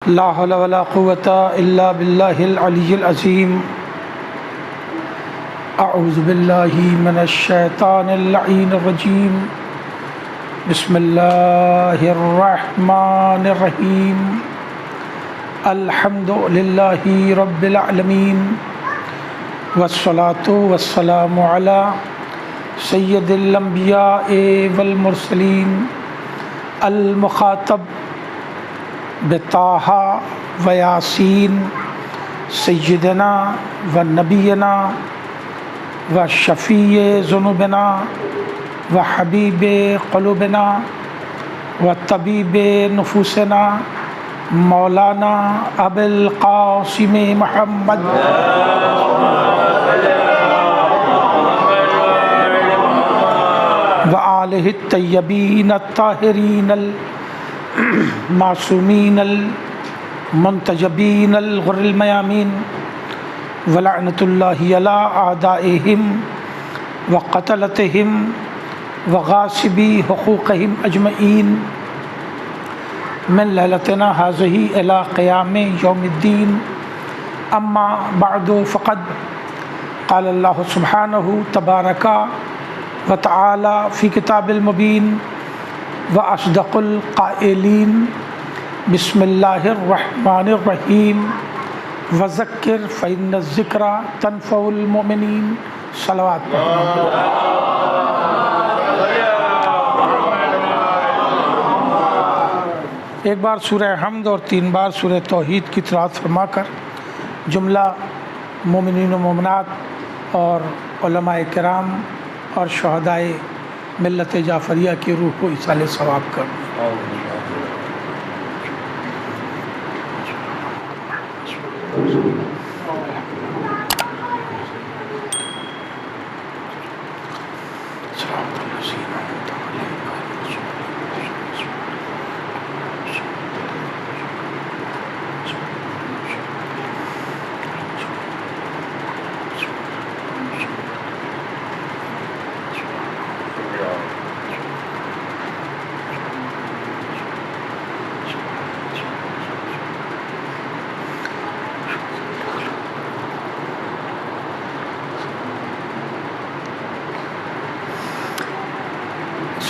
لا حول ولا قوة إلا بالله العلي العظيم أعوذ بالله من الشيطان اللعين الرجيم بسم الله الرحمن الرحيم الحمد لله رب العالمين والصلاة والسلام على سید الانبیاء والمرسلین المخاطب بطہ و یاسین سیدنا و نبینا و شفیع ذنوبنا و حبیب قلوبنا و طبیب نفوسنا مولانا ابو القاسم محمد وآلہ الطیبین الطاہرین المعصومین المنتجبین الغر المیامین ولعنۃ اللہ علی اعدائہم وقتلتہم وغاصبی حقوقہم اجمعین من لیلتنا ھذہ الی قیام یوم الدین اما بعد فقد قال اللہ سبحانہ تبارک وتعالی فی کتاب المبین واصدق القائلین بسم اللہ الرحمن الرحیم وذکر فإن الذکرى تنفع المؤمنین صلوات ایک بار سورہ حمد اور 3 بار سورہ توحید کی تلاوت فرما کر جملہ مومنین و مومنات اور علماء کرام اور شہدائے ملت جعفریہ کی روح کو ایصال ثواب کر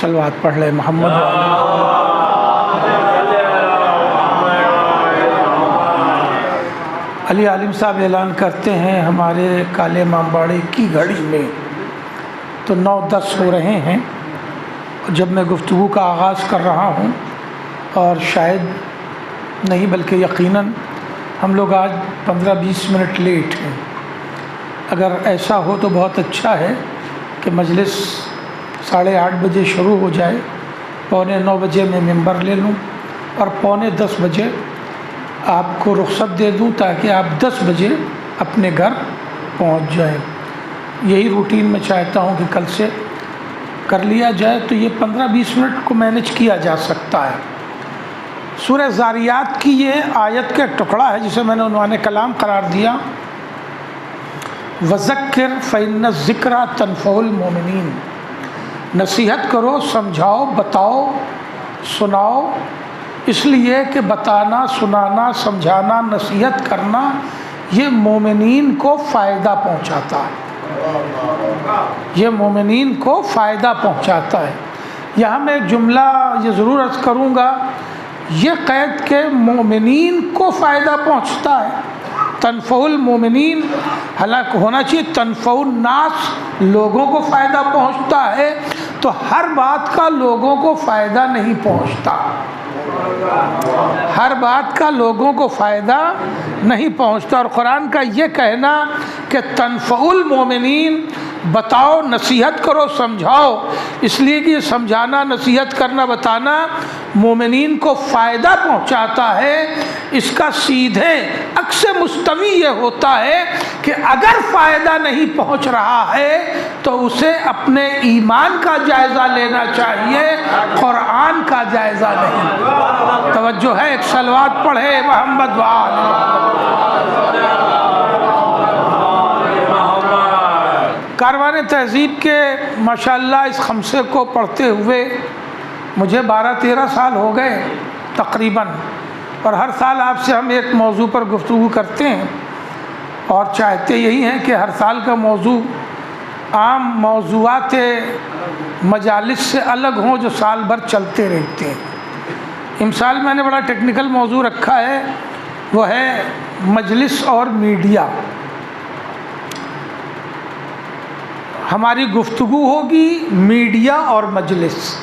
صلوات پڑھ لے محمد علی عالم صاحب اعلان کرتے ہیں ہمارے کالے امامباڑے کی گھڑی میں تو 9:10 ہو رہے ہیں جب میں گفتگو کا آغاز کر رہا ہوں، اور شاید نہیں بلکہ یقیناً ہم لوگ آج 15-20 منٹ لیٹ ہیں۔ اگر ایسا ہو تو بہت اچھا ہے کہ مجلس 8:30 بجے شروع ہو جائے، 8:45 بجے میں ممبر لے لوں اور 9:45 بجے آپ کو رخصت دے دوں تاکہ آپ 10 بجے اپنے گھر پہنچ جائیں۔ یہی روٹین میں چاہتا ہوں کہ کل سے کر لیا جائے تو یہ 15-20 منٹ کو مینیج کیا جا سکتا ہے۔ سورہ ذاریات کی یہ آیت کا ٹکڑا ہے جسے میں نے عنوان کلام قرار دیا وَذَكِّرْ فَإِنَّ الذِّكْرَى تَنفَعُ الْمُؤْمِنِينَ۔ نصیحت کرو، سمجھاؤ، بتاؤ، سناؤ، اس لیے کہ بتانا، سنانا، سمجھانا، نصیحت کرنا یہ مومنین کو فائدہ پہنچاتا ہے، یہ مومنین کو فائدہ پہنچاتا ہے۔ یہاں میں ایک جملہ یہ ضرور عرض کروں گا، یہ قید کہ مومنین کو فائدہ پہنچتا ہے، تنفع المومنین، حالانکہ ہونا چاہیے تنفع الناس، لوگوں کو فائدہ پہنچتا ہے، تو ہر بات کا لوگوں کو فائدہ نہیں پہنچتا، ہر بات کا لوگوں کو فائدہ نہیں پہنچتا۔ اور قرآن کا یہ کہنا کہ تنفع المومنین، بتاؤ، نصیحت کرو، سمجھاؤ، اس لیے کہ یہ سمجھانا، نصیحت کرنا، بتانا مومنین کو فائدہ پہنچاتا ہے، اس کا سیدھے عکس مستوی یہ ہوتا ہے کہ اگر فائدہ نہیں پہنچ رہا ہے تو اسے اپنے ایمان کا جائزہ لینا چاہیے، قرآن کا جائزہ نہیں۔ توجہ ہے، ایک صلوات پڑھے محمد وآل کاروان تہذیب کے ماشاءاللہ اس خمسے کو پڑھتے ہوئے مجھے 12-13 سال ہو گئے تقریباً، اور ہر سال آپ سے ہم ایک موضوع پر گفتگو کرتے ہیں اور چاہتے یہی ہیں کہ ہر سال کا موضوع عام موضوعات مجالس سے الگ ہوں جو سال بھر چلتے رہتے ہیں۔ امسال میں نے بڑا ٹیکنیکل موضوع رکھا ہے، وہ ہے مجلس اور میڈیا۔ ہماری گفتگو ہوگی میڈیا اور مجلس۔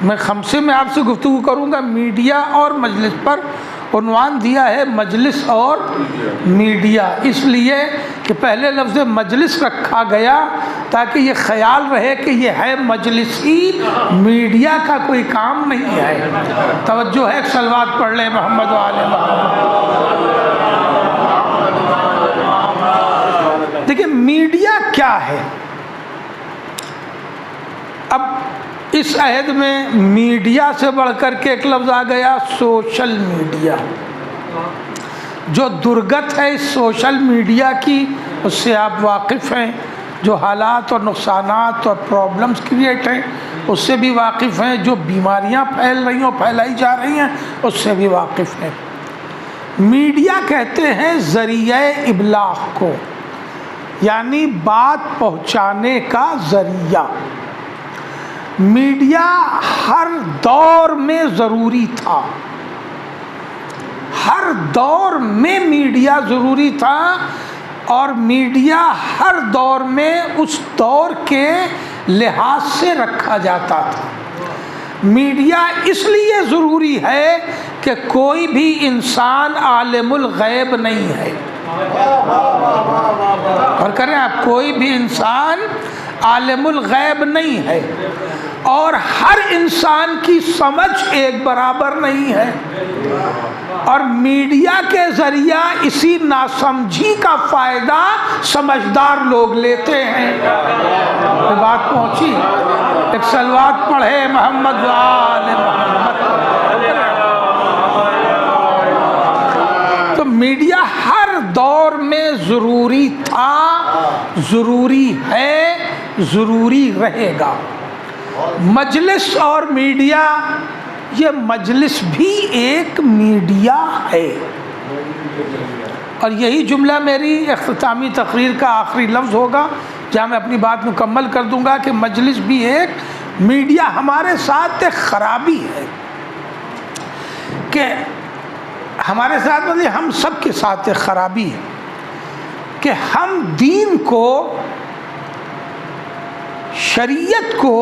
میں خمسے میں آپ سے گفتگو کروں گا میڈیا اور مجلس پر، عنوان دیا ہے مجلس اور میڈیا، اس لیے کہ پہلے لفظ مجلس رکھا گیا تاکہ یہ خیال رہے کہ یہ ہے مجلس ہی، میڈیا کا کوئی کام نہیں ہے۔ توجہ ہے، ایک صلوات پڑھ لیں محمد و آل محمد۔ دیکھیں میڈیا کیا ہے؟ اب اس عہد میں میڈیا سے بڑھ کر کے ایک لفظ آ گیا، سوشل میڈیا۔ جو درگت ہے اس سوشل میڈیا کی، اس سے آپ واقف ہیں، جو حالات اور نقصانات اور پرابلمز کریٹ ہیں اس سے بھی واقف ہیں، جو بیماریاں پھیل رہی ہیں پھیلائی جا رہی ہیں اس سے بھی واقف ہیں۔ میڈیا کہتے ہیں ذریعہ ابلاغ کو، یعنی بات پہنچانے کا ذریعہ۔ میڈیا ہر دور میں ضروری تھا، ہر دور میں میڈیا ضروری تھا، اور میڈیا ہر دور میں اس دور کے لحاظ سے رکھا جاتا تھا۔ میڈیا اس لیے ضروری ہے کہ کوئی بھی انسان عالم الغیب نہیں ہے، اور کریں آپ، کوئی بھی انسان عالم الغیب نہیں ہے، اور ہر انسان کی سمجھ ایک برابر نہیں ہے، اور میڈیا کے ذریعہ اسی ناسمجھی کا فائدہ سمجھدار لوگ لیتے ہیں۔ یہ بات پہنچی؟ ایک صلوات پڑھے محمد و آل محمد۔ تو میڈیا ہر دور میں ضروری تھا، ضروری ہے، ضروری رہے گا۔ مجلس اور میڈیا، یہ مجلس بھی ایک میڈیا ہے، اور یہی جملہ میری اختتامی تقریر کا آخری لفظ ہوگا جہاں میں اپنی بات مکمل کر دوں گا کہ مجلس بھی ایک میڈیا۔ ہمارے ساتھ ایک خرابی ہے کہ ہمارے ساتھ مطلب ہم سب کے ساتھ ایک خرابی ہے کہ ہم دین کو، شریعت کو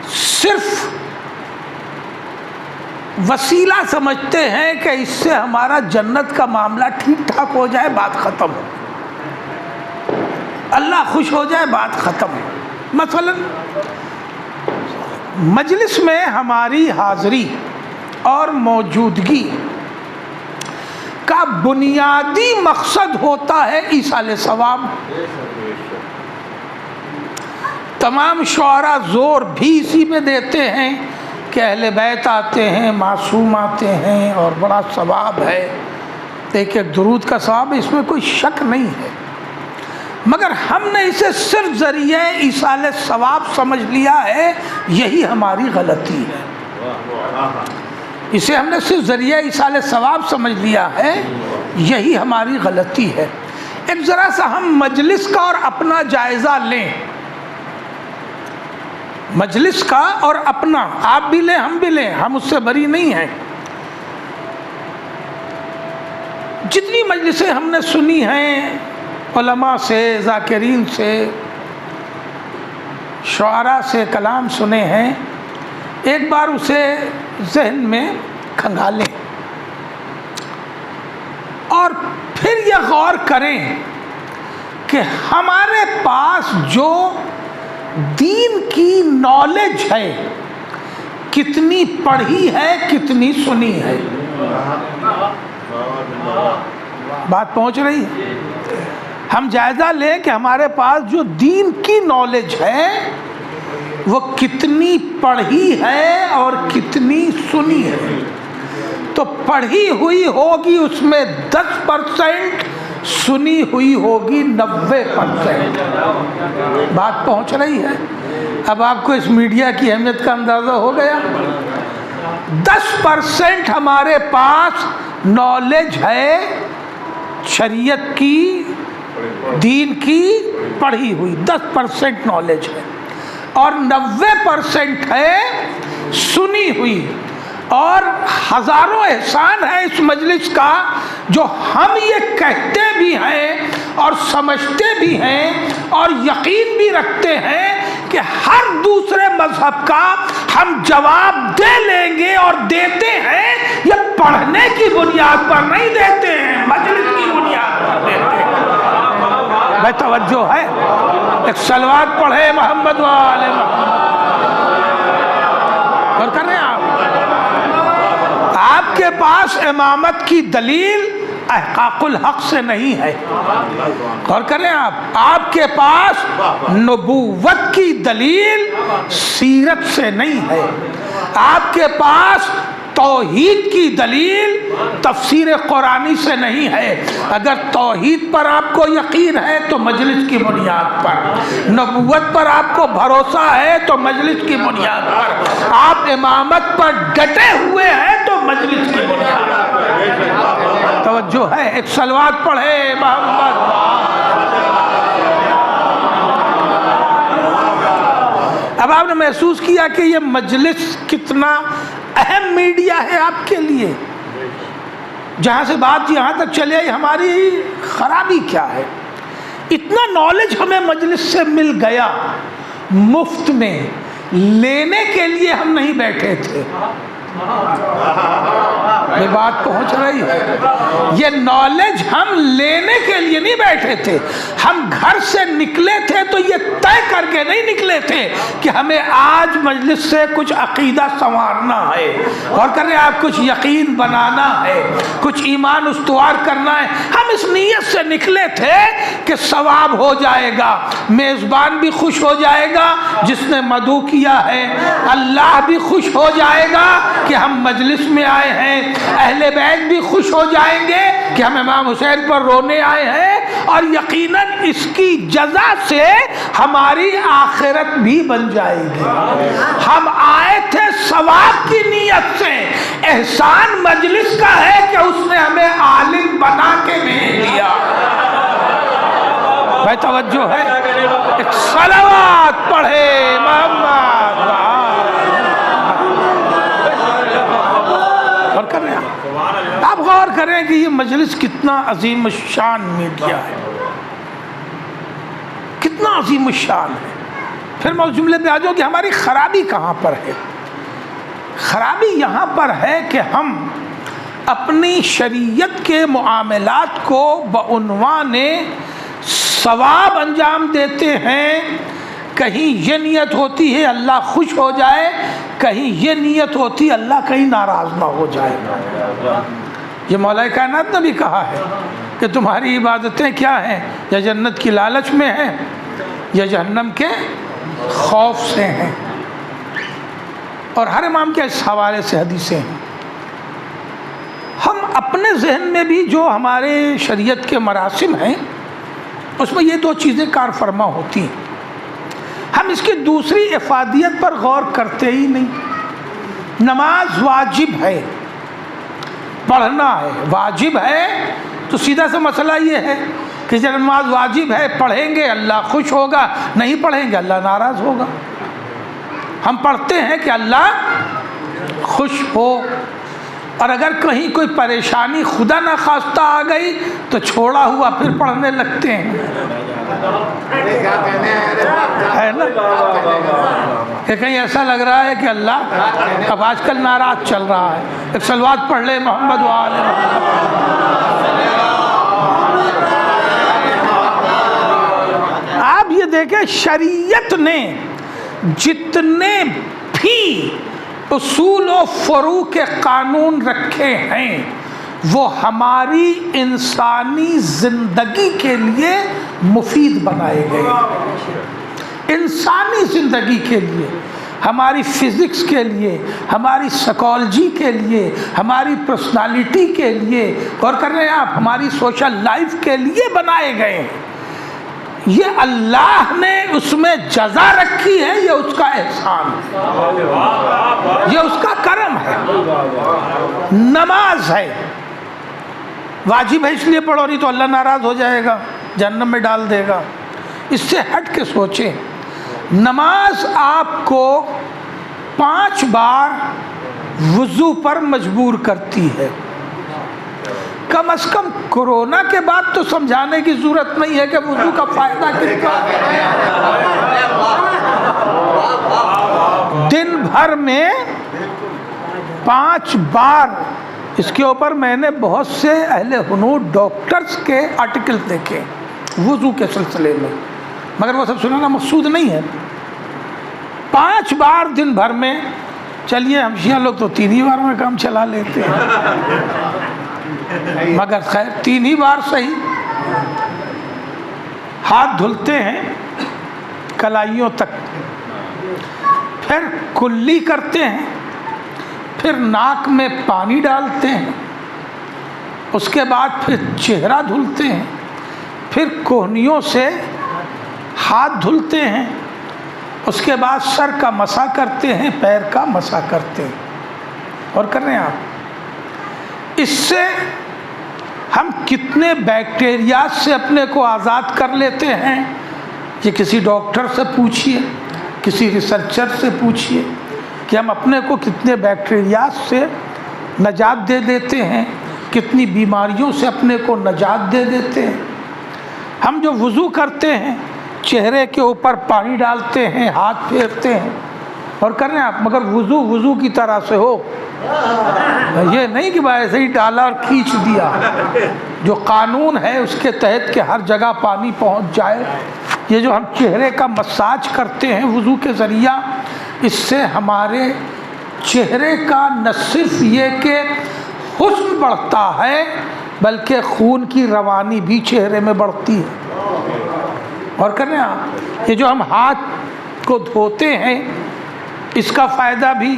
صرف وسیلہ سمجھتے ہیں کہ اس سے ہمارا جنت کا معاملہ ٹھیک ٹھاک ہو جائے، بات ختم، اللہ خوش ہو جائے، بات ختم۔ مثلا مجلس میں ہماری حاضری اور موجودگی کا بنیادی مقصد ہوتا ہے ایصال ثواب۔ تمام شعراء زور بھی اسی پہ دیتے ہیں کہ اہل بیت آتے ہیں، معصوم آتے ہیں، اور بڑا ثواب ہے، ایک ایک درود کا ثواب، اس میں کوئی شک نہیں ہے، مگر ہم نے اسے صرف ذریعہ ایصال ثواب سمجھ لیا ہے، یہی ہماری غلطی ہے۔ اسے ہم نے صرف ذریعہ ایصال ثواب سمجھ لیا ہے، یہی ہماری غلطی ہے۔ ایک ذرا سا ہم مجلس کا اور اپنا جائزہ لیں، مجلس کا اور اپنا، آپ بھی لیں ہم بھی لیں، ہم اس سے بری نہیں ہیں۔ جتنی مجلسیں ہم نے سنی ہیں، علماء سے، ذاکرین سے، شعراء سے کلام سنے ہیں، ایک بار اسے ذہن میں کھنگالیں اور پھر یہ غور کریں کہ ہمارے پاس جو دین کی نالج ہے کتنی پڑھی ہے، کتنی سنی ہے۔ بات پہنچ رہی ہے؟ ہم جائزہ لیں کہ ہمارے پاس جو دین کی نالج ہے وہ کتنی پڑھی ہے اور کتنی سنی ہے۔ تو پڑھی ہوئی ہوگی اس میں 10%، سنی ہوئی ہوگی 90%۔ بات پہنچ رہی ہے؟ اب آپ کو اس میڈیا کی اہمیت کا اندازہ ہو گیا؟ 10% ہمارے پاس نالج ہے شریعت کی، دین کی پڑھی ہوئی، 10% نالج ہے، اور 90% ہے سنی ہوئی، اور ہزاروں احسان ہے اس مجلس کا جو ہم یہ کہتے بھی ہیں اور سمجھتے بھی ہیں اور یقین بھی رکھتے ہیں کہ ہر دوسرے مذہب کا ہم جواب دے لیں گے اور دیتے ہیں، یہ پڑھنے کی بنیاد پر نہیں دیتے ہیں، مجلس کی بنیاد پر دیتے ہیں۔ بھائی توجہ ہے، ایک صلوات پڑھے محمد وآل محمد۔ اور کر رہے ہیں آپ کے پاس امامت کی دلیل احقاق الحق سے نہیں ہے، غور کریں آپ کے پاس نبوت کی دلیل سیرت سے نہیں ہے، آپ کے پاس توحید کی دلیل تفسیر قرآنی سے نہیں ہے۔ اگر توحید پر آپ کو یقین ہے تو مجلس کی بنیاد پر، نبوت پر آپ کو بھروسہ ہے تو مجلس کی بنیاد پر، آپ امامت پر ڈٹے ہوئے ہیں تو مجلس کی بنیاد پر۔ توجہ ہے، ایک صلوات پڑھے محمد۔ اب آپ نے محسوس کیا کہ یہ مجلس کتنا اہم میڈیا ہے آپ کے لیے، جہاں سے بات یہاں تک چلے آئی، ہماری خرابی کیا ہے؟ اتنا نالج ہمیں مجلس سے مل گیا، مفت میں لینے کے لیے ہم نہیں بیٹھے تھے۔ یہ بات پہنچ رہی ہے؟ یہ نالج ہم لینے کے لیے نہیں بیٹھے تھے، ہم گھر سے نکلے تھے تو یہ طے کر کے نہیں نکلے تھے کہ ہمیں آج مجلس سے کچھ عقیدہ سنوارنا ہے، اور کر رہے آپ کچھ یقین بنانا ہے، کچھ ایمان استوار کرنا ہے۔ ہم اس نیت سے نکلے تھے کہ ثواب ہو جائے گا، میزبان بھی خوش ہو جائے گا جس نے مدعو کیا ہے، اللہ بھی خوش ہو جائے گا کہ ہم مجلس میں آئے ہیں، اہل بیت بھی خوش ہو جائیں گے کہ ہم امام حسین پر رونے آئے ہیں، اور یقیناً اس کی جزا سے ہماری آخرت بھی بن جائے گی۔ ہم آئے تھے ثواب کی نیت سے، احسان مجلس کا ہے کہ اس نے ہمیں عالم بنا کے بھیج دیا۔ بھائی توجہ ہے، ایک صلوات پڑھے محمد۔ آپ غور کریں کہ یہ مجلس کتنا عظیم الشان میڈیا ہے، کتنا عظیم الشان ہے۔ پھر میں اس جملے پہ آ جاؤں کہ ہماری خرابی کہاں پر ہے۔ خرابی یہاں پر ہے کہ ہم اپنی شریعت کے معاملات کو بعنوان ثواب انجام دیتے ہیں، کہیں یہ نیت ہوتی ہے اللہ خوش ہو جائے، کہیں یہ نیت ہوتی ہے اللہ کہیں ناراض نہ ہو جائے۔ یہ مولا کائنات نے بھی کہا ہے کہ تمہاری عبادتیں کیا ہیں، یا جنت کی لالچ میں ہیں یا جہنم کے خوف سے ہیں، اور ہر امام کے اس حوالے سے حدیثیں ہیں۔ ہم اپنے ذہن میں بھی جو ہمارے شریعت کے مراسم ہیں اس میں یہ دو چیزیں کار فرما ہوتی ہیں، ہم اس کی دوسری افادیت پر غور کرتے ہی نہیں۔ نماز واجب ہے، پڑھنا ہے، واجب ہے، تو سیدھا سا مسئلہ یہ ہے کہ جب نماز واجب ہے پڑھیں گے اللہ خوش ہوگا، نہیں پڑھیں گے اللہ ناراض ہوگا۔ ہم پڑھتے ہیں کہ اللہ خوش ہو، اور اگر کہیں کوئی پریشانی خدا نہ خواستہ آ گئی تو چھوڑا ہوا پھر پڑھنے لگتے ہیں، ہے نا؟ کہ کہیں ایسا لگ رہا ہے کہ اللہ اب آج کل ناراض چل رہا ہے۔ ایک صلوات پڑھ لے محمد وآل محمد۔ آپ یہ دیکھیں شریعت نے جتنے بھی اصول و فروع کے قانون رکھے ہیں وہ ہماری انسانی زندگی کے لیے مفید بنائے گئے، انسانی زندگی کے لیے، ہماری فزکس کے لیے، ہماری سائیکالوجی کے لیے، ہماری پرسنالٹی کے لیے، اور کر رہے ہیں آپ ہماری سوشل لائف کے لیے بنائے گئے ہیں۔ یہ اللہ نے اس میں جزا رکھی ہے، یہ اس کا احسان ہے، یہ اس کا کرم ہے۔ نماز ہے، واجب ہے اس لیے پڑھو، نہیں تو اللہ ناراض ہو جائے گا، جہنم میں ڈال دے گا۔ اس سے ہٹ کے سوچیں، نماز آپ کو 5 بار وضو پر مجبور کرتی ہے۔ کم از کم کورونا کے بعد تو سمجھانے کی ضرورت نہیں ہے کہ وضو کا فائدہ کتنا ہے۔ دن بھر میں 5 بار، اس کے اوپر میں نے بہت سے اہل ہنود ڈاکٹرز کے آرٹیکل دیکھے وضو کے سلسلے میں، مگر وہ سب سنانا مقصود نہیں ہے۔ 5 بار دن بھر میں، چلیے ہم شیعہ لوگ تو 3 ہی بار میں کام چلا لیتے ہیں، مگر خیر 3 ہی بار صحیح۔ ہاتھ دھلتے ہیں کلائیوں تک، پھر کلی کرتے ہیں، پھر ناک میں پانی ڈالتے ہیں، اس کے بعد پھر چہرہ دھلتے ہیں، پھر کوہنیوں سے ہاتھ دھلتے ہیں، اس کے بعد سر کا مسح کرتے ہیں، پیر کا مسح کرتے ہیں، اور کر رہے ہیں آپ۔ اس سے ہم کتنے بیکٹیریا سے اپنے کو آزاد کر لیتے ہیں، یہ کسی ڈاکٹر سے پوچھئے، کسی ریسرچر سے پوچھئے کہ ہم اپنے کو کتنے بیکٹیریا سے نجات دے دیتے ہیں، کتنی بیماریوں سے اپنے کو نجات دے دیتے ہیں۔ ہم جو وضو کرتے ہیں، چہرے کے اوپر پانی ڈالتے ہیں، ہاتھ پھیرتے ہیں اور کر رہے ہیں آپ، مگر وضو کی طرح سے ہو، یہ نہیں کہ بھائی ایسے ہی ڈالا اور کھینچ دیا۔ جو قانون ہے اس کے تحت کہ ہر جگہ پانی پہنچ جائے۔ یہ جو ہم چہرے کا مساج کرتے ہیں وضو کے ذریعہ، اس سے ہمارے چہرے کا نہ صرف یہ کہ حسن بڑھتا ہے، بلکہ خون کی روانی بھی چہرے میں بڑھتی ہے۔ اور کر رہے ہیں آپ، یہ جو ہم ہاتھ کو دھوتے ہیں، اس کا فائدہ بھی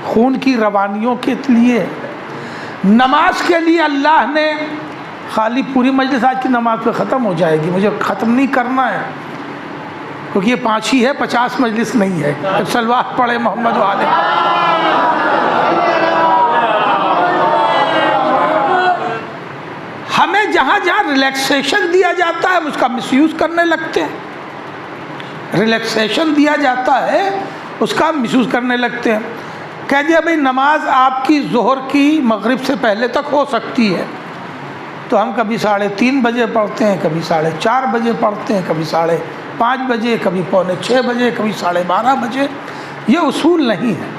خون کی روانیوں کے لیے ہے۔ نماز کے لیے اللہ نے خالی، پوری مجلس آج کی نماز پہ ختم ہو جائے گی، مجھے ختم نہیں کرنا ہے کیونکہ یہ 5 ہی ہے، 50 مجلس نہیں ہے۔ صلوات پڑھے محمد و آلہ۔ ہمیں جہاں جہاں ریلیکسیشن دیا جاتا ہے ہم اس کا مس یوز کرنے لگتے ہیں، ریلیکسیشن دیا جاتا ہے اس کا مس یوز کرنے لگتے ہیں۔ کہہ دیا بھئی نماز آپ کی ظہر کی مغرب سے پہلے تک ہو سکتی ہے، تو ہم کبھی 3:30 بجے پڑھتے ہیں، کبھی 4:30 بجے پڑھتے ہیں، کبھی 5:30 بجے، کبھی 5:45 بجے، کبھی 12:30 بجے۔ یہ اصول نہیں ہے۔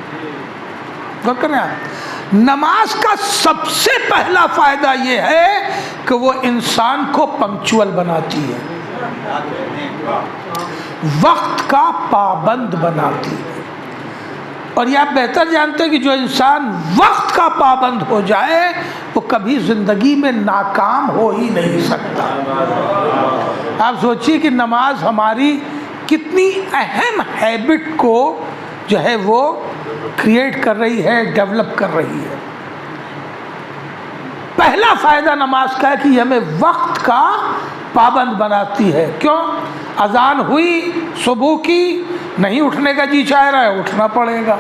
غور کریں آپ، نماز کا سب سے پہلا فائدہ یہ ہے کہ وہ انسان کو پنکچول بناتی ہے، وقت کا پابند بناتی ہے۔ اور یہ آپ بہتر جانتے ہیں کہ جو انسان وقت کا پابند ہو جائے وہ کبھی زندگی میں ناکام ہو ہی نہیں سکتا۔ آپ سوچئے کہ نماز ہماری کتنی اہم ہیبٹ کو جو ہے وہ کریٹ کر رہی ہے، ڈیولپ کر رہی ہے۔ پہلا فائدہ نماز کا ہے کہ یہ ہمیں وقت کا پابند بناتی ہے۔ کیوں؟ اذان ہوئی صبح کی، نہیں اٹھنے کا جی چاہ رہا ہے، اٹھنا پڑے گا۔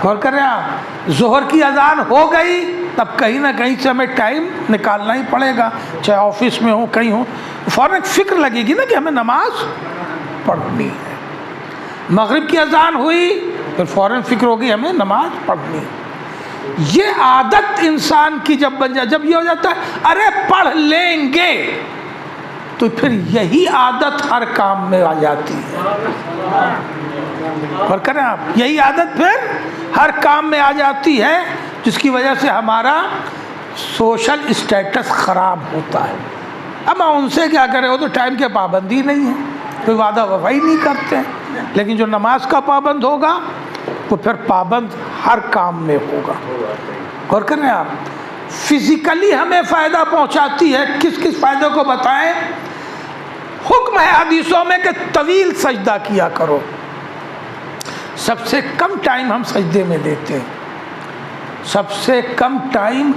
غور کریں آپ، ظہر کی اذان ہو گئی تب کہیں نہ کہیں سے ہمیں ٹائم نکالنا ہی پڑے گا، چاہے آفس میں ہو کہیں ہو، فوراً فکر لگے گی نا کہ ہمیں نماز پڑھنی ہے۔ مغرب کی اذان ہوئی پھر فوراً فکر ہوگی ہمیں نماز پڑھنی ہے۔ یہ عادت انسان کی جب بن جائے، جب یہ ہو جاتا ہے ارے پڑھ لیں گے، تو پھر یہی عادت ہر کام میں آ جاتی ہے۔ اور کریں آپ، یہی عادت پھر ہر کام میں آ جاتی ہے، جس کی وجہ سے ہمارا سوشل اسٹیٹس خراب ہوتا ہے۔ اب ان سے کیا کرے، وہ تو ٹائم کے پابندی نہیں ہے، کوئی وعدہ وفائی نہیں کرتے ہیں، لیکن جو نماز کا پابند ہوگا وہ پھر پابند ہر کام میں ہوگا۔ اور کریں آپ، فزیکلی ہمیں فائدہ پہنچاتی ہے۔ کس کس فائدے کو بتائیں؟ حکم ہے حدیثوں میں کہ طویل سجدہ کیا کرو۔ سب سے کم ٹائم ہم سجدے میں دیتے ہیں، سب سے کم ٹائم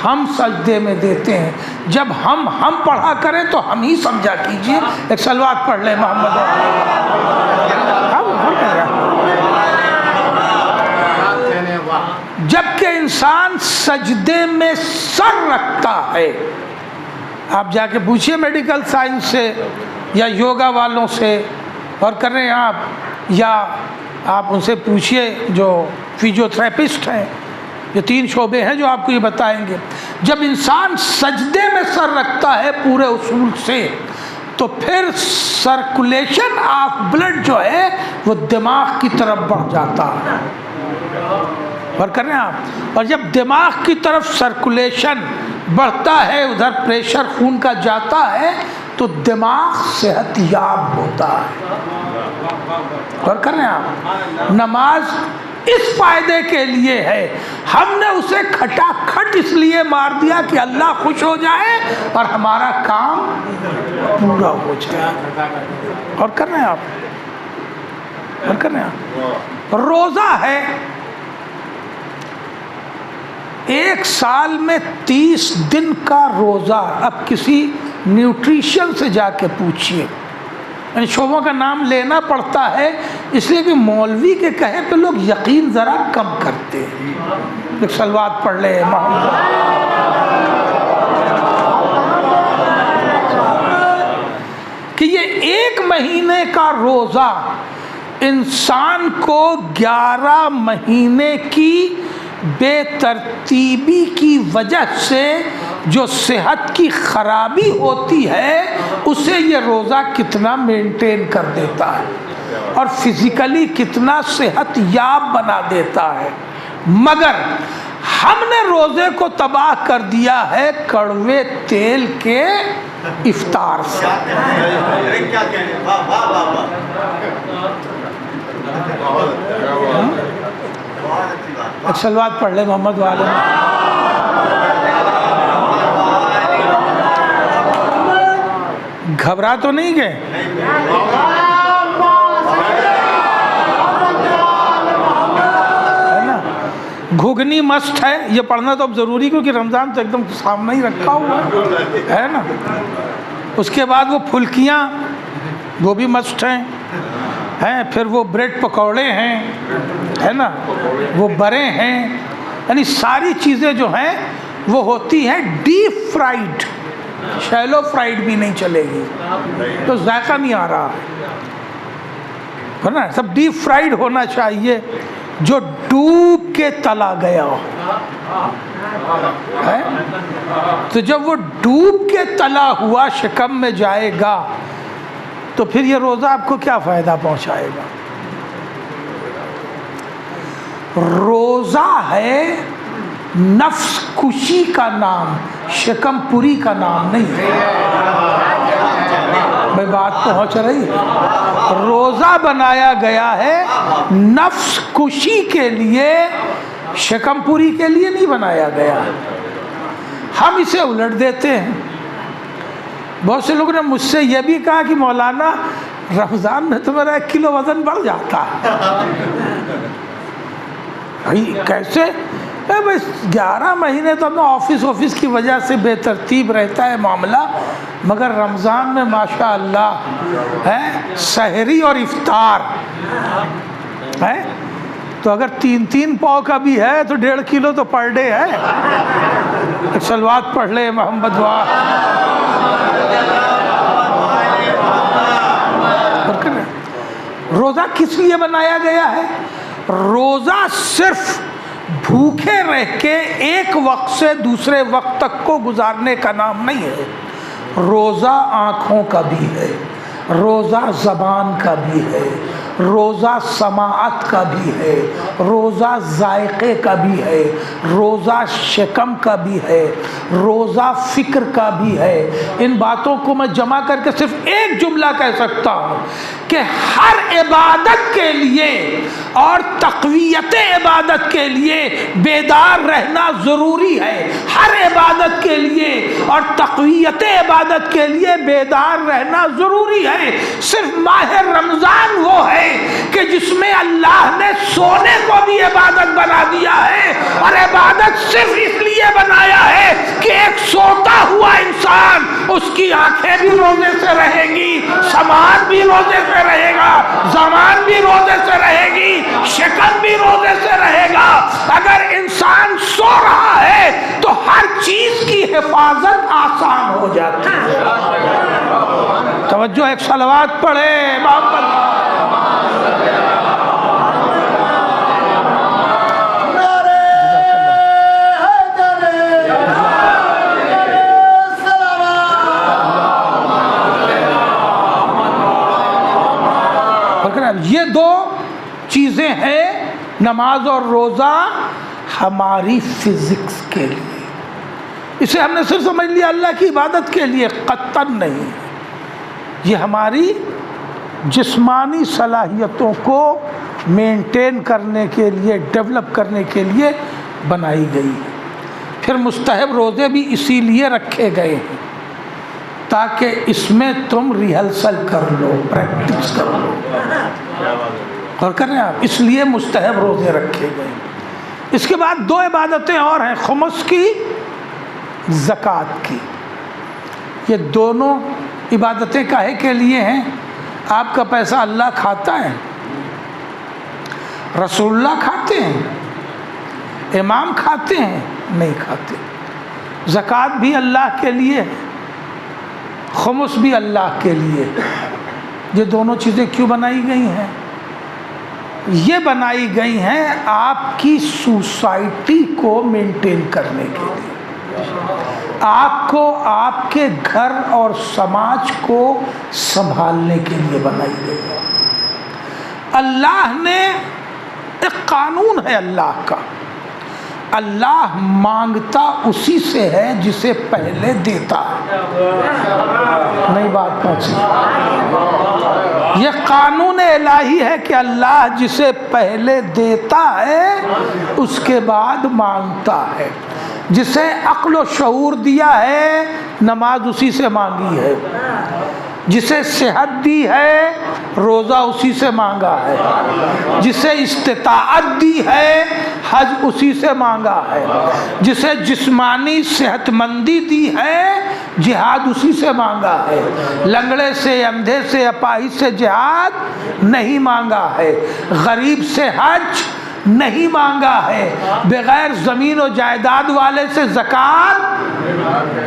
ہم سجدے میں دیتے ہیں. جب ہم پڑھا کریں تو ہم ہی سمجھا کیجئے. ایک صلوات پڑھ لیں محمد جبکہ انسان سجدے میں سر رکھتا ہے. آپ جا کے پوچھئے میڈیکل سائنس سے یا یوگا والوں سے، اور کر رہے ہیں آپ، یا آپ ان سے پوچھئے جو فیزیو تھراپسٹ ہیں. یہ 3 شعبے ہیں جو آپ کو یہ بتائیں گے. جب انسان سجدے میں سر رکھتا ہے پورے اصول سے، تو پھر سرکولیشن آف بلڈ جو ہے وہ دماغ کی طرف بڑھ جاتا ہے. اور کر رہے ہیں آپ، اور جب دماغ کی طرف سرکولیشن بڑھتا ہے، ادھر پریشر خون کا جاتا ہے، تو دماغ صحت یاب ہوتا ہے. اور کر رہے ہیں آپ، نماز اس فائدے کے لیے ہے. ہم نے اسے کھٹا کھٹ اس لیے مار دیا کہ اللہ خوش ہو جائے اور ہمارا کام پورا ہو جائے. اور کر رہے ہیں آپ، اور کر رہے ہیں آپ. روزہ ہے، 1 سال میں 30 دن کا روزہ. اب کسی نیوٹریشن سے جا کے پوچھئے، یعنی شعبوں کا نام لینا پڑتا ہے اس لیے کہ مولوی کے کہے پہ لوگ یقین ذرا کم کرتے ہیں. ایک صلوات پڑھ لے محمد. کہ یہ 1 مہینے کا روزہ انسان کو 11 مہینے کی بے ترتیبی کی وجہ سے جو صحت کی خرابی ہوتی ہے اسے یہ روزہ کتنا مینٹین کر دیتا ہے اور فزیکلی کتنا صحت یاب بنا دیتا ہے. مگر ہم نے روزے کو تباہ کر دیا ہے کڑوے تیل کے افطار سے. صلوات پڑھ لے محمد والے. گھبرا تو نہیں گئے؟ ہے نا، گھگنی مست ہے. یہ پڑھنا تو اب ضروری کیونکہ رمضان تو ایک دم سامنے ہی رکھا ہوا ہے نا. اس کے بعد وہ پھلکیاں، وہ بھی مست ہیں. پھر وہ بریڈ پکوڑے ہیں، ہے نا، وہ برے ہیں. یعنی ساری چیزیں جو ہیں وہ ہوتی ہیں ڈیپ فرائیڈ. شیلو فرائیڈ بھی نہیں چلے گی تو ذائقہ نہیں آ رہا ہے نا. سب ڈیپ فرائیڈ ہونا چاہیے جو ڈوب کے تلا گیا ہو. تو جب وہ ڈوب کے تلا ہوا شکم میں جائے گا تو پھر یہ روزہ آپ کو کیا فائدہ پہنچائے گا؟ روزہ ہے نفس کشی کا نام، شکم پوری کا نام نہیں ہے. بھائی بات پہنچ رہی ہے؟ روزہ بنایا گیا ہے نفس کشی کے لیے، شکم پوری کے لیے نہیں بنایا گیا. ہم اسے الٹ دیتے ہیں. بہت سے لوگوں نے مجھ سے یہ بھی کہا کہ مولانا رمضان میں تو میرا 1 کلو وزن بڑھ جاتا ہے. بھائی کیسے؟ بھائی 11 مہینے تو ہمیں آفس کی وجہ سے بے ترتیب رہتا ہے معاملہ، مگر رمضان میں ماشاء اللہ ہے سحری اور افطار ہے تو اگر 3 پاؤ کا بھی ہے تو 1.5 کلو تو پر ڈے ہے. ایک صلوات پڑھ لے محمد وا. روزہ کس لیے بنایا گیا ہے؟ روزہ صرف بھوکے رہ کے ایک وقت سے دوسرے وقت تک کو گزارنے کا نام نہیں ہے. روزہ آنکھوں کا بھی ہے، روزہ زبان کا بھی ہے، روزہ سماعت کا بھی ہے، روزہ ذائقے کا بھی ہے، روزہ شکم کا بھی ہے، روزہ فکر کا بھی ہے. ان باتوں کو میں جمع کر کے صرف ایک جملہ کہہ سکتا ہوں کہ ہر عبادت کے لیے اور تقویت عبادت کے لیے بیدار رہنا ضروری ہے، ہر عبادت کے لیے اور تقویت عبادت کے لیے بیدار رہنا ضروری ہے۔ صرف ماہ رمضان وہ ہے کہ جس میں اللہ نے سونے کو بھی عبادت بنا دیا ہے، اور عبادت صرف اس لیے بنایا ہے کہ ایک سوتا ہوا انسان، اس کی آنکھیں بھی روزے سے رہیں گی، سماعت بھی روزے سے رہے گا، زبان بھی روزے سے رہے گی، شکل بھی روزے سے رہے گا۔ اگر انسان سو رہا ہے تو ہر چیز کی حفاظت آسان ہو جاتی ہے۔ توجہ، ایک صلوات پڑھے محمد۔ یہ دو چیزیں ہیں، نماز اور روزہ، ہماری فزکس کے لیے۔ اسے ہم نے صرف سمجھ لیا اللہ کی عبادت کے لیے، قطعاً نہیں۔ یہ ہماری جسمانی صلاحیتوں کو مینٹین کرنے کے لیے، ڈیولپ کرنے کے لیے بنائی گئی ہے۔ پھر مستحب روزے بھی اسی لیے رکھے گئے ہیں تاکہ اس میں تم ریہرسل کر لو، پریکٹس کر لو۔ اور کر رہے ہیں آپ، اس لیے مستحب روزے رکھے گئے۔ اس کے بعد دو عبادتیں اور ہیں، خمس کی، زکوٰۃ کی۔ یہ دونوں عبادتیں کاہے کے لیے ہیں؟ آپ کا پیسہ اللہ کھاتا ہے، رسول اللہ کھاتے ہیں، امام کھاتے ہیں؟ نہیں کھاتے۔ زکوٰۃ بھی اللہ کے لیے، خمس بھی اللہ کے لیے۔ یہ دونوں چیزیں کیوں بنائی گئی ہیں؟ یہ بنائی گئی ہیں آپ کی سوسائٹی کو مینٹین کرنے کے لیے، آپ کو آپ کے گھر اور سماج کو سنبھالنے کے لیے بنائی گئی ہے۔ اللہ نے ایک قانون ہے اللہ کا، اللہ مانگتا اسی سے ہے جسے پہلے دیتا ہے۔ نئی بات پہنچی؟ یہ قانون الہی ہے کہ اللہ جسے پہلے دیتا ہے اس کے بعد مانگتا ہے۔ جسے عقل و شعور دیا ہے نماز اسی سے مانگی ہے، جسے صحت دی ہے روزہ اسی سے مانگا ہے، جسے استطاعت دی ہے حج اسی سے مانگا ہے، جسے جسمانی صحت مندی دی ہے جہاد اسی سے مانگا ہے۔ لنگڑے سے، اندھے سے، اپاہج سے جہاد نہیں مانگا ہے، غریب سے حج نہیں مانگا ہے، بغیر زمین و جائیداد والے سے زکوٰۃ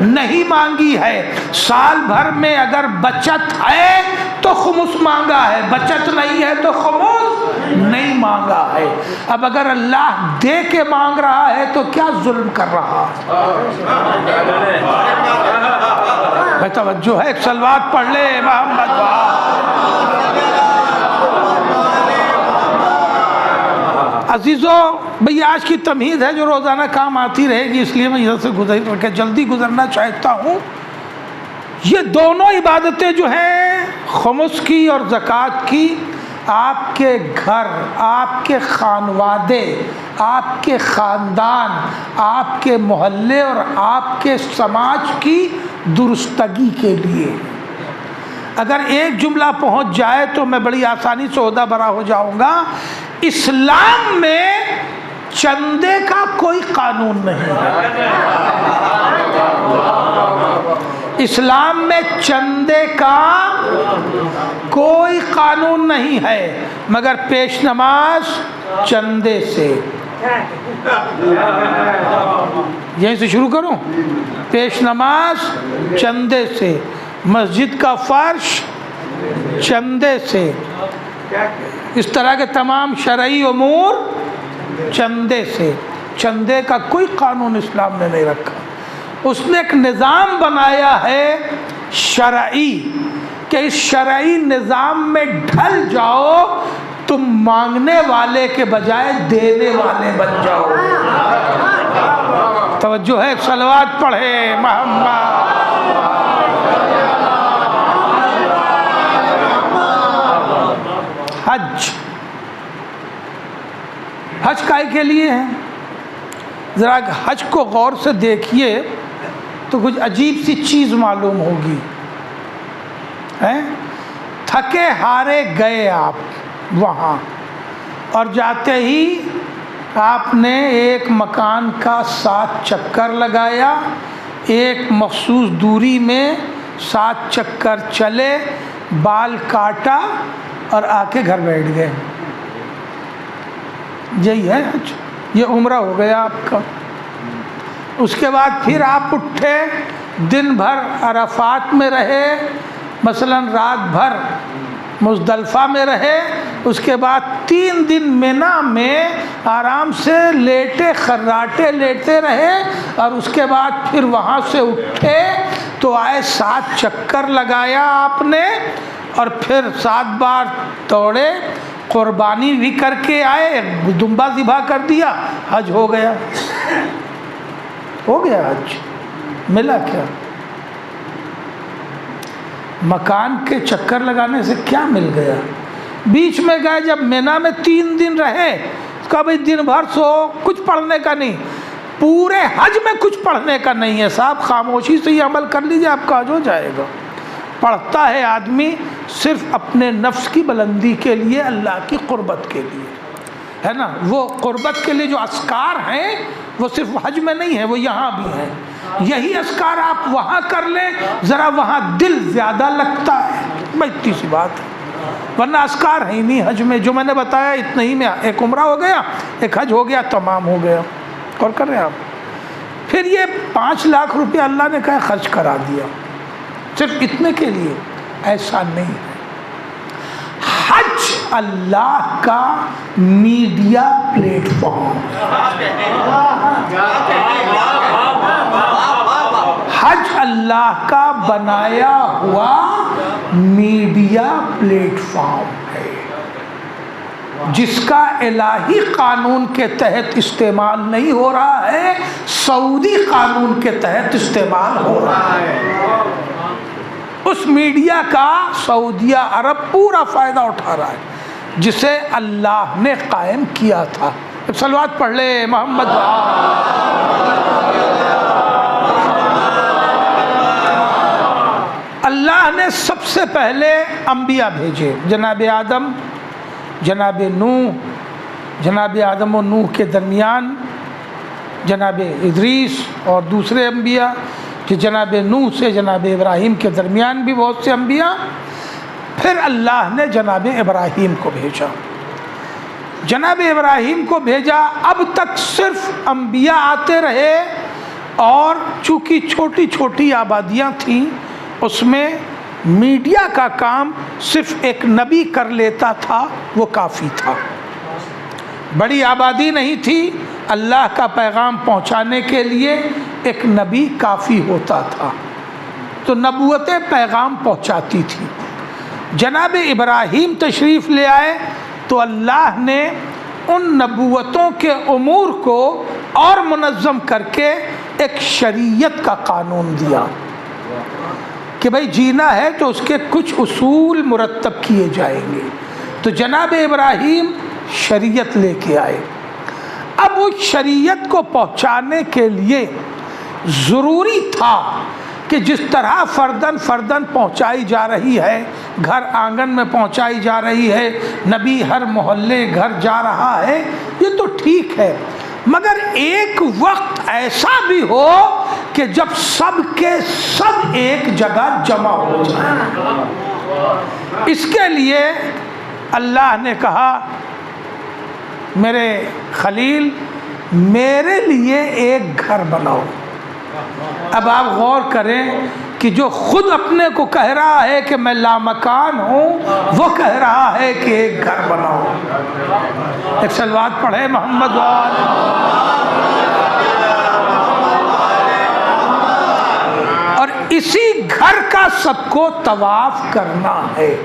نہیں مانگی ہے۔ سال بھر میں اگر بچت ہے تو خمس مانگا ہے، بچت نہیں ہے تو خمس نہیں مانگا ہے۔ اب اگر اللہ دے کے مانگ رہا ہے تو کیا ظلم کر رہا ہے؟ توجہ ہے، ایک صلوات پڑھ لے محمد۔ عزیزو، بھئی آج کی تمہید ہے جو روزانہ کام آتی رہے گی، اس لیے میں ادھر سے جلدی گزرنا چاہتا ہوں۔ یہ دونوں عبادتیں جو ہیں، خمس کی اور زکوٰۃ کی، آپ کے گھر، آپ کے خانوادے، آپ کے خاندان، آپ کے محلے اور آپ کے سماج کی درستگی کے لیے۔ اگر ایک جملہ پہنچ جائے تو میں بڑی آسانی سے عہدہ برا ہو جاؤں گا۔ اسلام میں چندے کا کوئی قانون نہیں ہے۔ اسلام میں چندے کا کوئی قانون نہیں ہے، مگر پیش نماز چندے سے۔ یہیں سے شروع کروں؟ پیش نماز چندے سے، مسجد کا فرش چندے سے، اس طرح کے تمام شرعی امور چندے سے۔ چندے کا کوئی قانون اسلام نے نہیں رکھا۔ اس نے ایک نظام بنایا ہے شرعی، کہ اس شرعی نظام میں ڈھل جاؤ، تم مانگنے والے کے بجائے دینے والے بن جاؤ۔ توجہ ہے، صلوات پڑھے محمد۔ حج کائے کے لیے ہے؟ ذرا حج کو غور سے دیکھیے تو کچھ عجیب سی چیز معلوم ہوگی. تھکے ہارے گئے آپ وہاں، اور جاتے ہی آپ نے ایک مکان کا 7 چکر لگایا، ایک مخصوص دوری میں 7 چکر چلے، بال کاٹا اور آ کے گھر بیٹھ گئے. یہی ہے حج، یہ عمرہ ہو گیا آپ کا. اس کے بعد پھر آپ اٹھے، دن بھر عرفات میں رہے، مثلا رات بھر مزدلفہ میں رہے، اس کے بعد 3 دن مینا میں آرام سے لیٹے خراٹے لیٹے رہے، اور اس کے بعد پھر وہاں سے اٹھے تو آئے 7 چکر لگایا آپ نے، اور پھر 7 بار دوڑے، قربانی بھی کر کے آئے، دمبا ذبح کر دیا، حج ہو گیا. ہو گیا حج. ملا کیا؟ مکان کے چکر لگانے سے کیا مل گیا؟ بیچ میں گئے جب مینا میں 3 دن رہے، کہا بھائی دن بھر سو، کچھ پڑھنے کا نہیں، پورے حج میں کچھ پڑھنے کا نہیں ہے صاحب، خاموشی سے یہ عمل کر لیجیے آپ کا حج ہو جائے گا. پڑھتا ہے آدمی صرف اپنے نفس کی بلندی کے لیے، اللہ کی قربت کے لیے، ہے نا. وہ قربت کے لیے جو اذکار ہیں وہ صرف حج میں نہیں ہے، وہ یہاں بھی ہیں. یہی اذکار آپ وہاں کر لیں، ذرا وہاں دل زیادہ لگتا ہے، بھائی اتنی سی بات ہے. ورنہ اذکار ہے ہی نہیں حج میں. جو میں نے بتایا اتنے ہی میں ایک عمرہ ہو گیا، ایک حج ہو گیا، تمام ہو گیا. اور کر رہے ہیں آپ. پھر یہ 5 لاکھ روپیہ اللہ نے کہا خرچ کرا دیا صرف اتنے کے لیے، ایسا نہیں ہے. حج اللہ کا میڈیا پلیٹ فارم، حج اللہ کا بنایا ہوا میڈیا پلیٹ فارم ہے، جس کا الہی قانون کے تحت استعمال نہیں ہو رہا ہے، سعودی قانون کے تحت استعمال ہو رہا ہے. اس میڈیا کا سعودیہ عرب پورا فائدہ اٹھا رہا ہے، جسے اللہ نے قائم کیا تھا. صلوات پڑھ لے محمد. اللہ نے سب سے پہلے انبیاء بھیجے، جناب آدم، جناب نوح، جناب آدم و نوح کے درمیان جناب ادریس اور دوسرے انبیاء، کہ جناب نوح سے جناب ابراہیم کے درمیان بھی بہت سے انبیاء. پھر اللہ نے جناب ابراہیم کو بھیجا، جناب ابراہیم کو بھیجا. اب تک صرف انبیاء آتے رہے، اور چونکہ چھوٹی چھوٹی آبادیاں تھیں، اس میں میڈیا کا کام صرف ایک نبی کر لیتا تھا، وہ کافی تھا. بڑی آبادی نہیں تھی، اللہ کا پیغام پہنچانے کے لیے ایک نبی کافی ہوتا تھا، تو نبوتیں پیغام پہنچاتی تھی. جناب ابراہیم تشریف لے آئے تو اللہ نے ان نبوتوں کے امور کو اور منظم کر کے ایک شریعت کا قانون دیا کہ بھائی جینا ہے تو اس کے کچھ اصول مرتب کیے جائیں گے. تو جناب ابراہیم شریعت لے کے آئے. اب اس شریعت کو پہنچانے کے لیے ضروری تھا کہ جس طرح فردن فردن پہنچائی جا رہی ہے، گھر آنگن میں پہنچائی جا رہی ہے، نبی ہر محلے گھر جا رہا ہے، یہ تو ٹھیک ہے، مگر ایک وقت ایسا بھی ہو کہ جب سب کے سب ایک جگہ جمع ہو جائیں. اس کے لیے اللہ نے کہا میرے خلیل میرے لیے ایک گھر بناؤ. اب آپ غور کریں کہ جو خود اپنے کو کہہ رہا ہے کہ میں لامکان ہوں، وہ کہہ رہا ہے کہ ایک گھر بناؤ. ایک صلوات پڑھے محمد وآلہ. اور اسی گھر کا سب کو طواف کرنا ہے.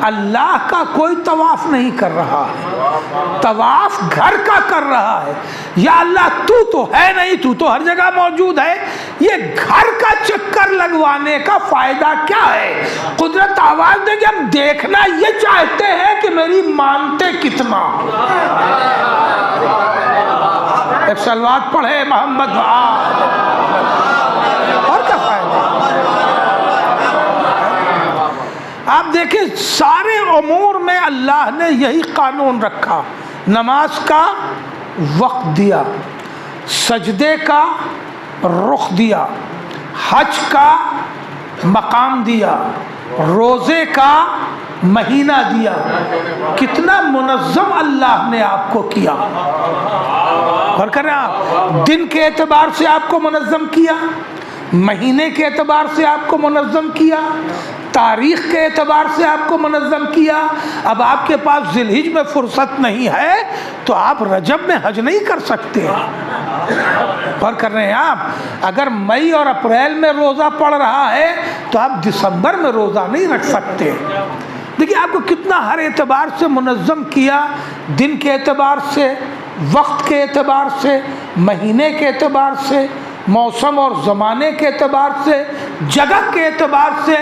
اللہ کا کوئی طواف نہیں کر رہا ہے، طواف گھر کا کر رہا ہے۔ یا اللہ تو ہے نہیں، تو ہر جگہ موجود ہے، یہ گھر کا چکر لگوانے کا فائدہ کیا ہے؟ قدرت آواز دے کہ ہم دیکھنا یہ چاہتے ہیں کہ میری مانتے کتنا۔ ایک صلوات پڑھے محمد اور کیا فائدہ؟ آپ دیکھیں سارے امور میں اللہ نے یہی قانون رکھا، نماز کا وقت دیا، سجدے کا رخ دیا، حج کا مقام دیا، روزے کا مہینہ دیا۔ کتنا منظم اللہ نے آپ کو کیا، اور کر رہے ہیں آپ، دن کے اعتبار سے آپ کو منظم کیا، مہینے کے اعتبار سے آپ کو منظم کیا، تاریخ کے اعتبار سے آپ کو منظم کیا۔ اب آپ کے پاس ذی الحج میں فرصت نہیں ہے تو آپ رجب میں حج نہیں کر سکتے، اور کر رہے ہیں آپ، اگر مئی اور اپریل میں روزہ پڑ رہا ہے تو آپ دسمبر میں روزہ نہیں رکھ سکتے۔ دیکھیے آپ کو کتنا ہر اعتبار سے منظم کیا، دن کے اعتبار سے، وقت کے اعتبار سے، مہینے کے اعتبار سے، موسم اور زمانے کے اعتبار سے، جگہ کے اعتبار سے۔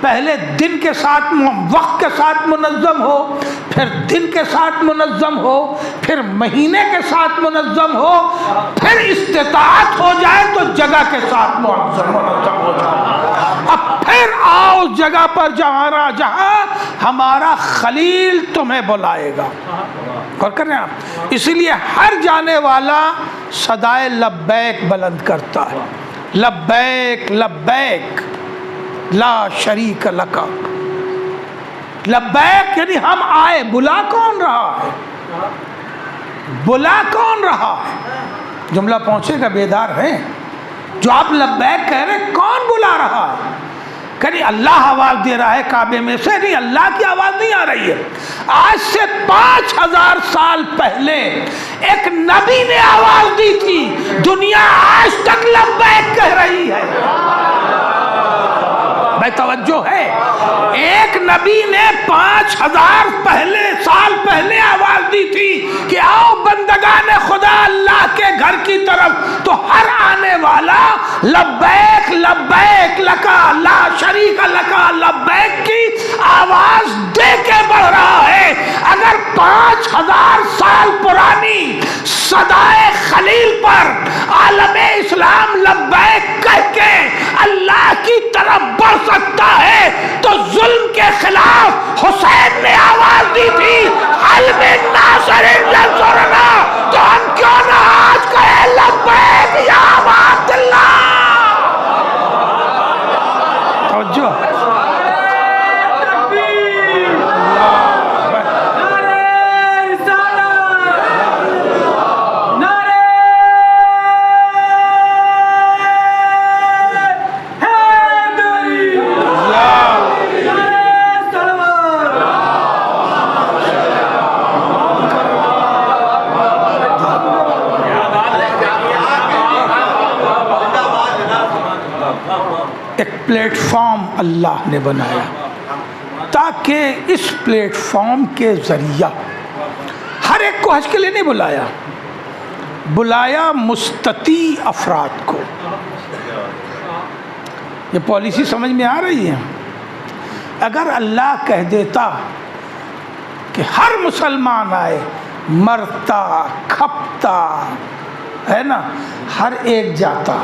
پہلے دن کے ساتھ وقت کے ساتھ منظم ہو، پھر دن کے ساتھ منظم ہو، پھر مہینے کے ساتھ منظم ہو، پھر استطاعت ہو جائے تو جگہ کے ساتھ منظم ہو جائے۔ اب پھر آؤ جگہ پر جہاں ہمارا خلیل تمہیں بلائے گا، اور کر رہے ہیں آپ۔ اسی لیے ہر جانے والا صدائے لبیک بلند کرتا ہے، لبیک لبیک لا شریک لک۔ لبیک یعنی ہم آئے، بلا کون رہا ہے؟ بلا کون رہا ہے؟ جملہ پہنچے گا، بیدار ہیں جو آپ لبیک کہہ رہے، کون بلا رہا ہے؟ کہ اللہ آواز دے رہا ہے کعبے میں سے؟ نہیں، اللہ کی آواز نہیں آ رہی ہے۔ آج سے 5000 سال پہلے ایک نبی نے آواز دی تھی، دنیا آج تک لبیک کہہ رہی ہے۔ بھائی توجہ ہے، ایک نبی نے 5000 سال پہلے آواز دی تھی کہ آؤ بندگان خدا اللہ کے گھر کی طرف، تو ہر آنے والا لبیک لبیک لکا لا شریک لکا لبیک کی آواز دے کے بڑھ رہا ہے۔ اگر 5000 سال پرانی صدائے خلیل پر عالم اسلام لبیک کہہ کے اللہ کی طرف بڑھ سکتا ہے تو ظلم کے خلاف حسین نے آواز دی تھی حل من ناصر ینصرنا، تو ہم کیوں نہ آج کہیں لبیک یا عباد اللہ؟ توجہ، ایک پلیٹ فارم اللہ نے بنایا تاکہ اس پلیٹ فارم کے ذریعہ ہر ایک کو حج کے لیے نہیں بلایا، بلایا مستطیع افراد کو۔ یہ پالیسی سمجھ میں آ رہی ہے؟ اگر اللہ کہہ دیتا کہ ہر مسلمان آئے، مرتا کھپتا ہے نا، ہر ایک جاتا،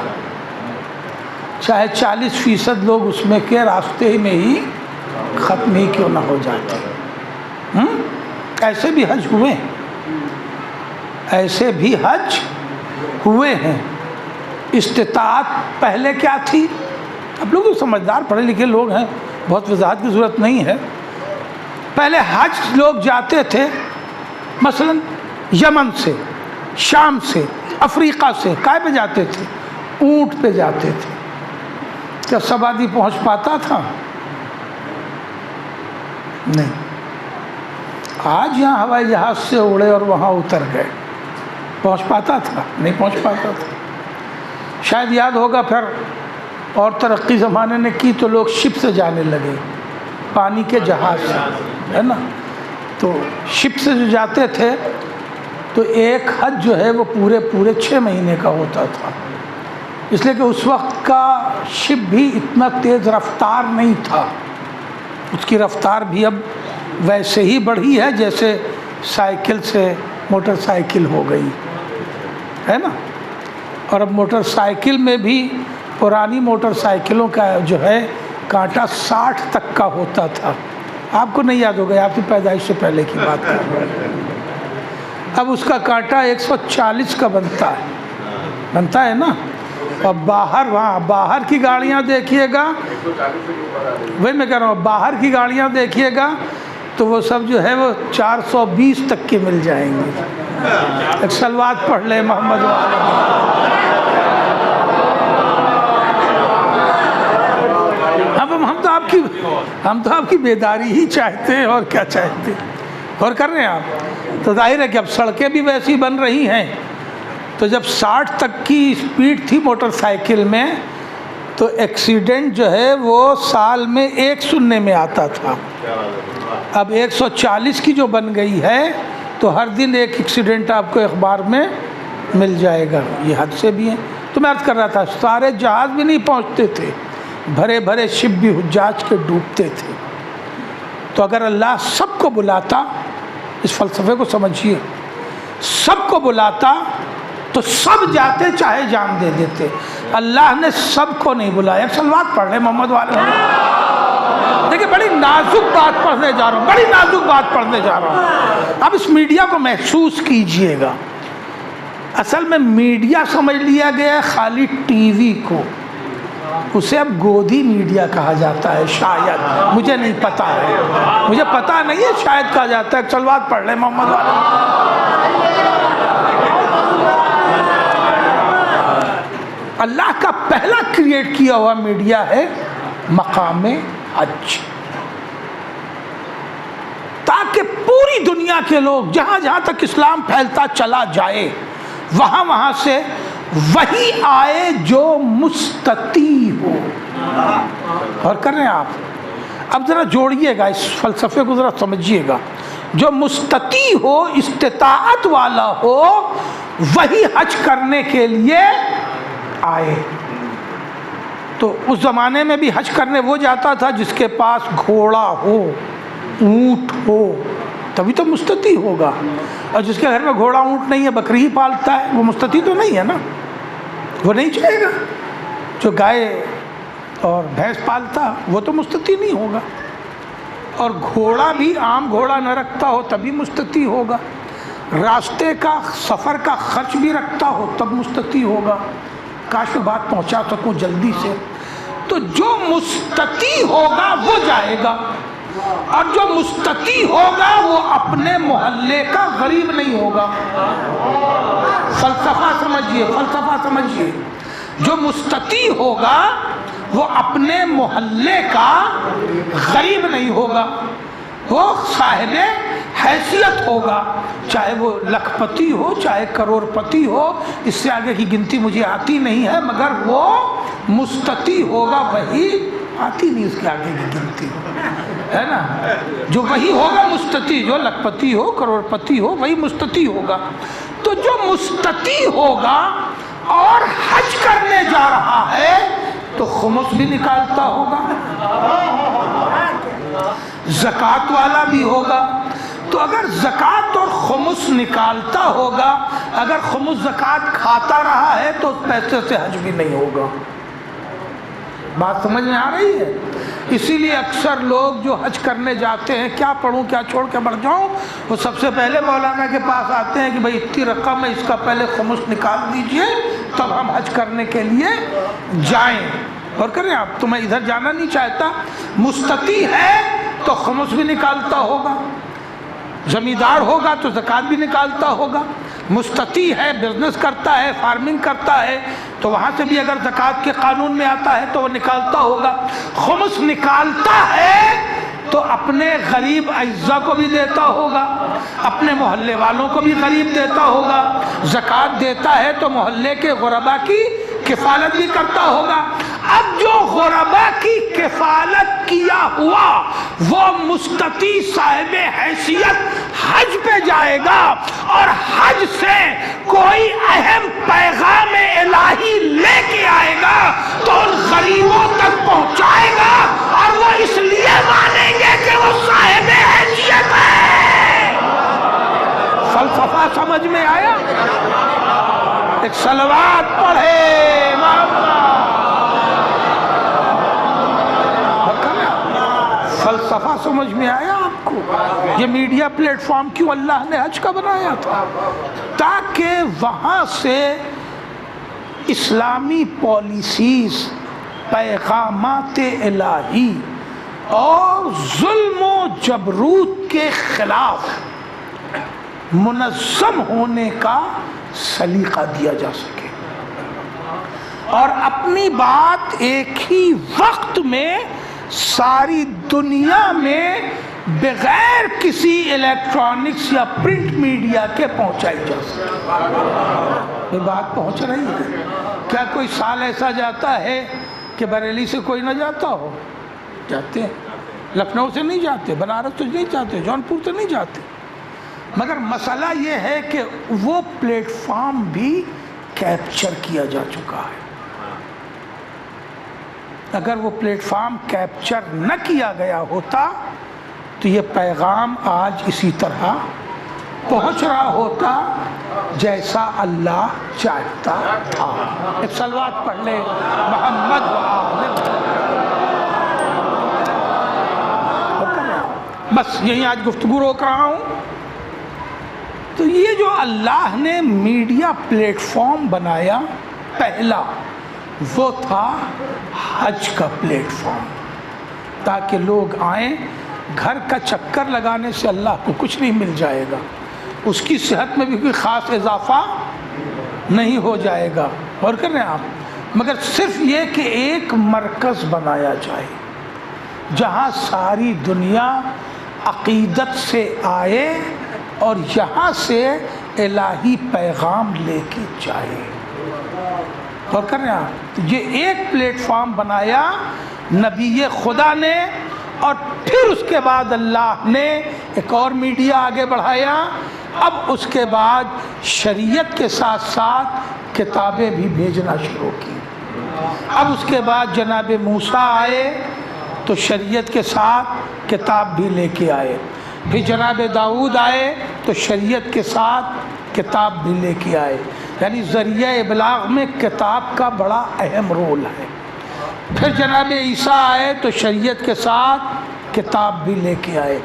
چاہے 40% لوگ اس میں کے راستے میں ہی ختم ہی کیوں نہ ہو جاتے۔ ایسے بھی حج ہوئے، ایسے بھی حج ہوئے ہیں۔ استطاعت پہلے کیا تھی؟ اب لوگ سمجھدار پڑھے لکھے لوگ ہیں، بہت وضاحت کی ضرورت نہیں ہے۔ پہلے حج لوگ جاتے تھے مثلا یمن سے، شام سے، افریقہ سے، کائے پہ جاتے تھے؟ اونٹ پہ جاتے تھے۔ کیا سب آدمی پہنچ پاتا تھا؟ نہیں۔ آج یہاں ہوائی جہاز سے اڑے اور وہاں اتر گئے، پہنچ پاتا تھا؟ نہیں پہنچ پاتا تھا۔ شاید یاد ہوگا پھر اور ترقی زمانے نے کی تو لوگ شپ سے جانے لگے، پانی کے جہاز سے، ہے نا. تو شپ سے جو جاتے تھے تو ایک حج جو ہے وہ پورے 6 مہینے کا ہوتا تھا، اس لیے کہ اس وقت کا شپ بھی اتنا تیز رفتار نہیں تھا. اس کی رفتار بھی اب ویسے ہی بڑھی ہے جیسے سائیکل سے موٹر سائیکل ہو گئی ہے نا. اور اب موٹر سائیکل میں بھی پرانی موٹر سائیکلوں کا جو ہے کانٹا 60 تک کا ہوتا تھا. آپ کو نہیں یاد ہوگا، آپ کی پیدائش سے پہلے کی بات کر رہا ہوں. اب اس کا کانٹا 140 کا بنتا ہے نا. اور باہر کی گاڑیاں دیکھیے گا، وہی میں کہہ رہا ہوں، باہر کی گاڑیاں دیکھیے گا تو وہ سب جو ہے وہ 420 تک کی مل جائیں گی. ایک صلوات پڑھ لے محمد ہم تو آپ کی بیداری ہی چاہتے ہیں، اور کیا چاہتے ہیں. اور کر رہے ہیں آپ. تو ظاہر ہے کہ اب سڑکیں بھی ویسی بن رہی ہیں. تو جب 60 تک کی اسپیڈ تھی موٹر سائیکل میں تو ایکسیڈنٹ جو ہے وہ سال میں 1 سننے میں آتا تھا. اب 140 کی جو بن گئی ہے تو ہر دن ایک ایکسیڈنٹ آپ کو اخبار میں مل جائے گا. یہ حد سے بھی ہیں. تو میں عرض کر رہا تھا سارے جہاز بھی نہیں پہنچتے تھے، بھرے شپ بھی حجاج کے ڈوبتے تھے. تو اگر اللہ سب کو بلاتا، اس فلسفے کو سمجھیے، سب کو بلاتا تو سب جاتے چاہے جان دے دیتے. اللہ نے سب کو نہیں بلایا. صلوات پڑھ لیں محمد والے. دیکھیں بڑی نازک بات پڑھنے جا رہا ہوں. اب اس میڈیا کو محسوس کیجئے گا. اصل میں میڈیا سمجھ لیا گیا ہے خالی ٹی وی کو. اسے اب گودی میڈیا کہا جاتا ہے شاید، مجھے نہیں پتا ہے، مجھے پتا نہیں ہے، شاید کہا جاتا ہے. صلوات پڑھ لیں محمد والے. اللہ کا پہلا کریٹ کیا ہوا میڈیا ہے مقام حج، تاکہ پوری دنیا کے لوگ جہاں تک اسلام پھیلتا چلا جائے وہاں سے وہی آئے جو مستطیع ہو. اور کر رہے ہیں آپ. اب ذرا جوڑیے گا اس فلسفے کو، ذرا سمجھیے گا. جو مستطیع ہو، استطاعت والا ہو، وہی حج کرنے کے لیے آئے. تو اس زمانے میں بھی حج کرنے وہ جاتا تھا جس کے پاس گھوڑا ہو، اونٹ ہو، تبھی تو مستطیع ہوگا. اور جس کے گھر میں گھوڑا اونٹ نہیں ہے، بکری ہی پالتا ہے، وہ مستطیع تو نہیں ہے نا، وہ نہیں چلے گا. جو گائے اور بھینس پالتا وہ تو مستطیع نہیں ہوگا. اور گھوڑا بھی عام گھوڑا نہ رکھتا ہو تبھی مستطیع ہوگا. راستے کا سفر کا خرچ بھی رکھتا ہو تب مستطیع ہوگا. کاش میں بات پہنچا سکوں جلدی سے. تو جو مستطیع ہوگا وہ جائے گا، اور جو مستطیع ہوگا وہ اپنے محلے کا غریب نہیں ہوگا. فلسفہ سمجھیے. جو مستطیع ہوگا وہ اپنے محلے کا غریب نہیں ہوگا، وہ صاحب حیثیت ہوگا، چاہے وہ لکھ پتی ہو چاہے کروڑ پتی ہو. اس سے آگے کی گنتی مجھے آتی نہیں ہے، مگر وہ مستطیع ہوگا. وہی آتی نہیں اس کے آگے کی گنتی ہے نا. جو وہی ہوگا مستطیع، جو لکھ پتی ہو کروڑ پتی ہو وہی مستطیع ہوگا. تو جو مستطیع ہوگا اور حج کرنے جا رہا ہے تو خمس بھی نکالتا ہوگا، زکوٰۃ والا بھی ہوگا. تو اگر زکوٰۃ اور خمس نکالتا ہوگا، اگر خمس زکوٰۃ کھاتا رہا ہے تو اس پیسے سے حج بھی نہیں ہوگا. بات سمجھ میں آ رہی ہے؟ اسی لیے اکثر لوگ جو حج کرنے جاتے ہیں، کیا پڑھوں کیا چھوڑ کے بڑھ جاؤں، وہ سب سے پہلے مولانا کے پاس آتے ہیں کہ بھائی اتنی رقم ہے، اس کا پہلے خمس نکال دیجئے تب ہم حج کرنے کے لیے جائیں. اور کریں آپ. تو میں ادھر جانا نہیں چاہتا. مستطیع ہے تو خمس بھی نکالتا ہوگا، زمیندار ہوگا تو زکوٰۃ بھی نکالتا ہوگا. مستطیع ہے، بزنس کرتا ہے، فارمنگ کرتا ہے تو وہاں سے بھی اگر زکوٰۃ کے قانون میں آتا ہے تو وہ نکالتا ہوگا. خمس نکالتا ہے تو اپنے غریب اعزا کو بھی دیتا ہوگا، اپنے محلے والوں کو بھی غریب دیتا ہوگا. زکوٰۃ دیتا ہے تو محلے کے غربا کی کفالت بھی کرتا ہوگا۔ اب جو غربا کی کفالت کیا ہوا وہ مستطیع صاحب حیثیت حج پہ جائے گا اور حج سے کوئی اہم پیغام الہی لے کے آئے گا تو ان غریبوں تک پہنچائے گا، اور وہ اس لیے مانیں گے کہ وہ صاحب حیثیت ہے۔ فلسفہ سمجھ میں آیا؟ ایک صلوات پڑھے فلسفہ سمجھ میں آیا آپ کو؟ یہ میڈیا پلیٹ فارم کیوں اللہ نے حج کا بنایا تھا؟ تاکہ وہاں سے اسلامی پالیسیز، پیغامات الہی اور ظلم و جبروت کے خلاف منظم ہونے کا سلیقہ دیا جا سکے، اور اپنی بات ایک ہی وقت میں ساری دنیا میں بغیر کسی الیکٹرانکس یا پرنٹ میڈیا کے پہنچائی جا سکے۔ یہ بات پہنچ رہی ہے؟ کیا کوئی سال ایسا جاتا ہے کہ بریلی سے کوئی نہ جاتا ہو؟ جاتے ہیں، لکھنؤ سے نہیں جاتے، بنارس سے نہیں جاتے، جونپور سے نہیں جاتے، مگر مسئلہ یہ ہے کہ وہ پلیٹ فارم بھی کیپچر کیا جا چکا ہے۔ اگر وہ پلیٹ فارم کیپچر نہ کیا گیا ہوتا تو یہ پیغام آج اسی طرح پہنچ رہا ہوتا جیسا اللہ چاہتا تھا۔ ایک صلوات پڑھ لے محمد بس یہیں آج گفتگو روک رہا ہوں۔ تو یہ جو اللہ نے میڈیا پلیٹ فارم بنایا پہلا، وہ تھا حج کا پلیٹ فارم، تاکہ لوگ آئیں۔ گھر کا چکر لگانے سے اللہ کو کچھ نہیں مل جائے گا، اس کی صحت میں بھی کوئی خاص اضافہ نہیں ہو جائے گا، اور کر رہے ہیں آپ، مگر صرف یہ کہ ایک مرکز بنایا جائے جہاں ساری دنیا عقیدت سے آئے اور یہاں سے الہی پیغام لے کے جائے، اور کر رہے ہیں آپ۔ یہ ایک پلیٹ فارم بنایا نبی خدا نے، اور پھر اس کے بعد اللہ نے ایک اور میڈیا آگے بڑھایا۔ اب اس کے بعد شریعت کے ساتھ ساتھ کتابیں بھی بھیجنا شروع کی۔ اب اس کے بعد جناب موسیٰ آئے تو شریعت کے ساتھ کتاب بھی لے کے آئے، پھر جناب داؤد آئے تو شریعت کے ساتھ کتاب بھی لے کے آئے، یعنی ذریعہ ابلاغ میں کتاب کا بڑا اہم رول ہے۔ پھر جناب عیسیٰ آئے تو شریعت کے ساتھ کتاب بھی لے کے آئے،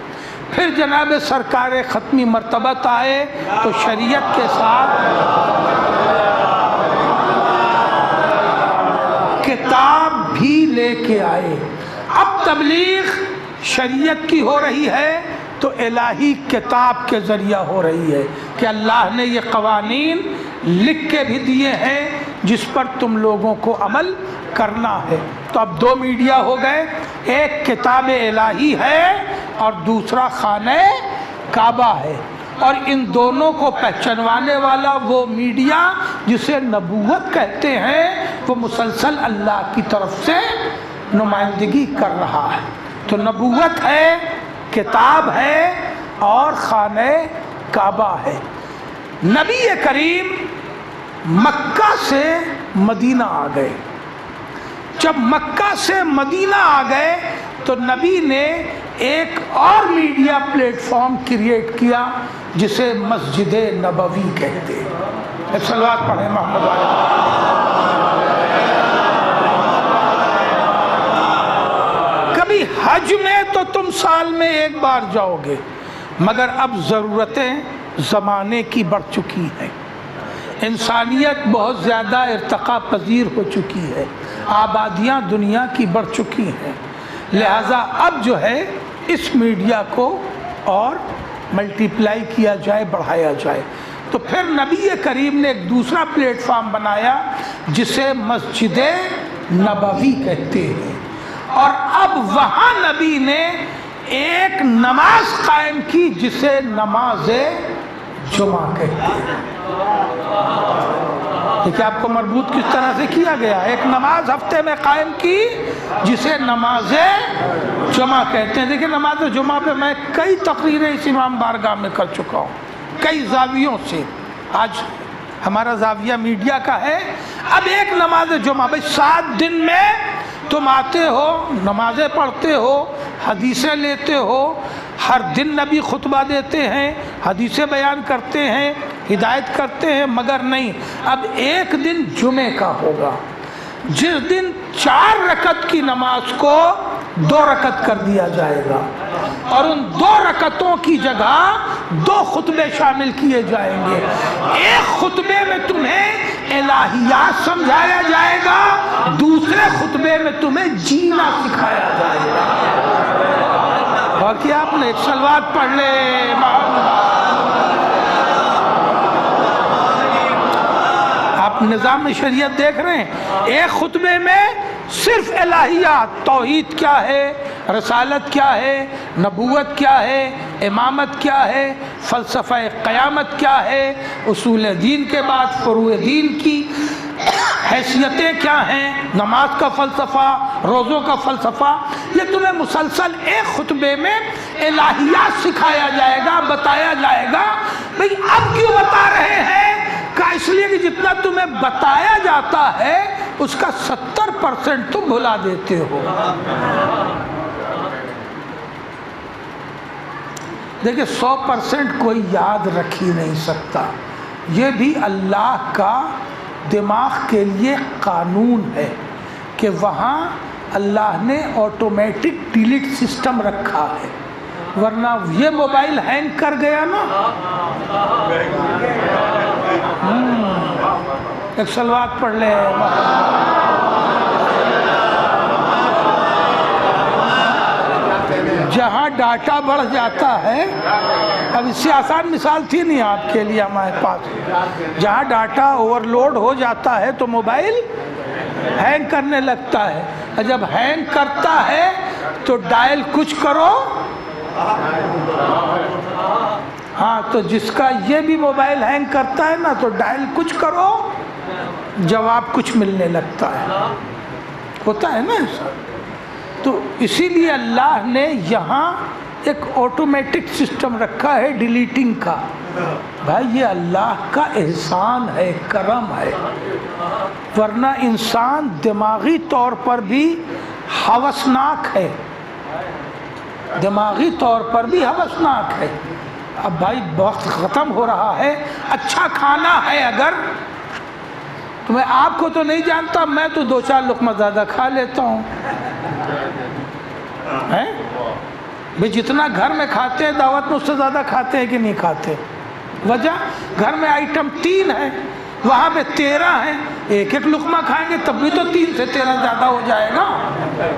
پھر جناب سرکار ختمی مرتبت آئے تو شریعت کے ساتھ کتاب بھی لے کے آئے۔ اب تبلیغ شریعت کی ہو رہی ہے تو الہی کتاب کے ذریعہ ہو رہی ہے کہ اللہ نے یہ قوانین لکھ کے بھی دیے ہیں جس پر تم لوگوں کو عمل کرنا ہے۔ تو اب دو میڈیا ہو گئے، ایک کتاب الہی ہے اور دوسرا خانہ کعبہ ہے، اور ان دونوں کو پہچانوانے والا وہ میڈیا جسے نبوت کہتے ہیں وہ مسلسل اللہ کی طرف سے نمائندگی کر رہا ہے۔ تو نبوت ہے، کتاب ہے اور خانہ کعبہ ہے۔ نبی کریم مکہ سے مدینہ آ گئے۔ جب مکہ سے مدینہ آ گئے تو نبی نے ایک اور میڈیا پلیٹ فارم کریٹ کیا جسے مسجد نبوی کہتے ہیں۔ ایک صلوات پڑھیں محمد والے۔ کبھی حج میں تو تم سال میں ایک بار جاؤ گے، مگر اب ضرورتیں زمانے کی بڑھ چکی ہیں، انسانیت بہت زیادہ ارتقا پذیر ہو چکی ہے، آبادیاں دنیا کی بڑھ چکی ہیں، لہٰذا اب جو ہے اس میڈیا کو اور ملٹی پلائی کیا جائے، بڑھایا جائے۔ تو پھر نبی کریم نے ایک دوسرا پلیٹ فارم بنایا جسے مسجد نبوی کہتے ہیں، اور اب وہاں نبی نے ایک نماز قائم کی جسے نماز جمعہ کہتے ہیں۔ دیکھیں آپ کو مربوط کس طرح سے کیا گیا. ایک نماز ہفتے میں قائم کی جسے نماز جمعہ کہتے ہیں. دیکھیں نماز جمعہ پہ میں کئی تقریریں اس امام بارگاہ میں کر چکا ہوں, کئی زاویوں سے. آج ہمارا زاویہ میڈیا کا ہے. اب ایک نماز جمعہ, بھائی 7 دن میں تم آتے ہو, نمازیں پڑھتے ہو, حدیثیں لیتے ہو, ہر دن نبی خطبہ دیتے ہیں, حدیثیں بیان کرتے ہیں, ہدایت کرتے ہیں, مگر نہیں, اب ایک دن جمعے کا ہوگا جس دن 4 رکعت کی نماز کو 2 رکعت کر دیا جائے گا, اور ان 2 رکعتوں کی جگہ 2 خطبے شامل کیے جائیں گے. ایک خطبے میں تمہیں الہیات سمجھایا جائے گا, دوسرے خطبے میں تمہیں جینا سکھایا جائے گا. اور کیا آپ نے ایک صلوات پڑھ لے. آپ نظام شریعت دیکھ رہے ہیں, ایک خطبے میں صرف الہیات, توحید کیا ہے, رسالت کیا ہے, نبوت کیا ہے, امامت کیا ہے, فلسفہ قیامت کیا ہے, اصول دین کے بعد فروع دین کی حیثیتیں کیا ہیں, نماز کا فلسفہ, روزوں کا فلسفہ, یہ تمہیں مسلسل ایک خطبے میں الہیات سکھایا جائے گا, بتایا جائے گا. بھئی اب کیوں بتا رہے ہیں؟ کہ اس لیے کہ جتنا تمہیں بتایا جاتا ہے اس کا 70% تم بھلا دیتے ہو. دیکھیں 100% کوئی یاد رکھ ہی نہیں سکتا. یہ بھی اللہ کا دماغ کے لیے قانون ہے کہ وہاں اللہ نے آٹومیٹک ڈیلیٹ سسٹم رکھا ہے, ورنہ یہ موبائل ہینگ کر گیا نا. ایک صلوات پڑھ لے. جہاں ڈاٹا بڑھ جاتا ہے, اب اس سے آسان مثال تھی نہیں آپ کے لیے ہمارے پاس, جہاں ڈاٹا اوور لوڈ ہو جاتا ہے تو موبائل ہینگ کرنے لگتا ہے. اور جب ہینگ کرتا ہے تو ڈائل کچھ کرو, ہاں تو جس کا یہ بھی موبائل ہینگ کرتا ہے نا تو ڈائل کچھ کرو, جواب کچھ ملنے لگتا ہے. ہوتا ہے نا ایسا. تو اسی لیے اللہ نے یہاں ایک آٹومیٹک سسٹم رکھا ہے ڈیلیٹنگ کا. بھائی یہ اللہ کا احسان ہے, کرم ہے, ورنہ انسان دماغی طور پر بھی ہوسناک ہے, دماغی طور پر بھی ہوسناک ہے. اب بھائی وقت ختم ہو رہا ہے, اچھا کھانا ہے اگر تو میں آپ کو تو نہیں جانتا, میں تو 2-4 لقمہ زیادہ کھا لیتا ہوں. بھئی جتنا گھر میں کھاتے ہیں دعوت میں اس سے زیادہ کھاتے ہیں کہ نہیں کھاتے؟ وجہ گھر میں آئٹم 3 ہے, وہاں پہ 13 ہیں, ایک لقمہ کھائیں گے تب بھی تو 3 سے 13 زیادہ ہو جائے گا,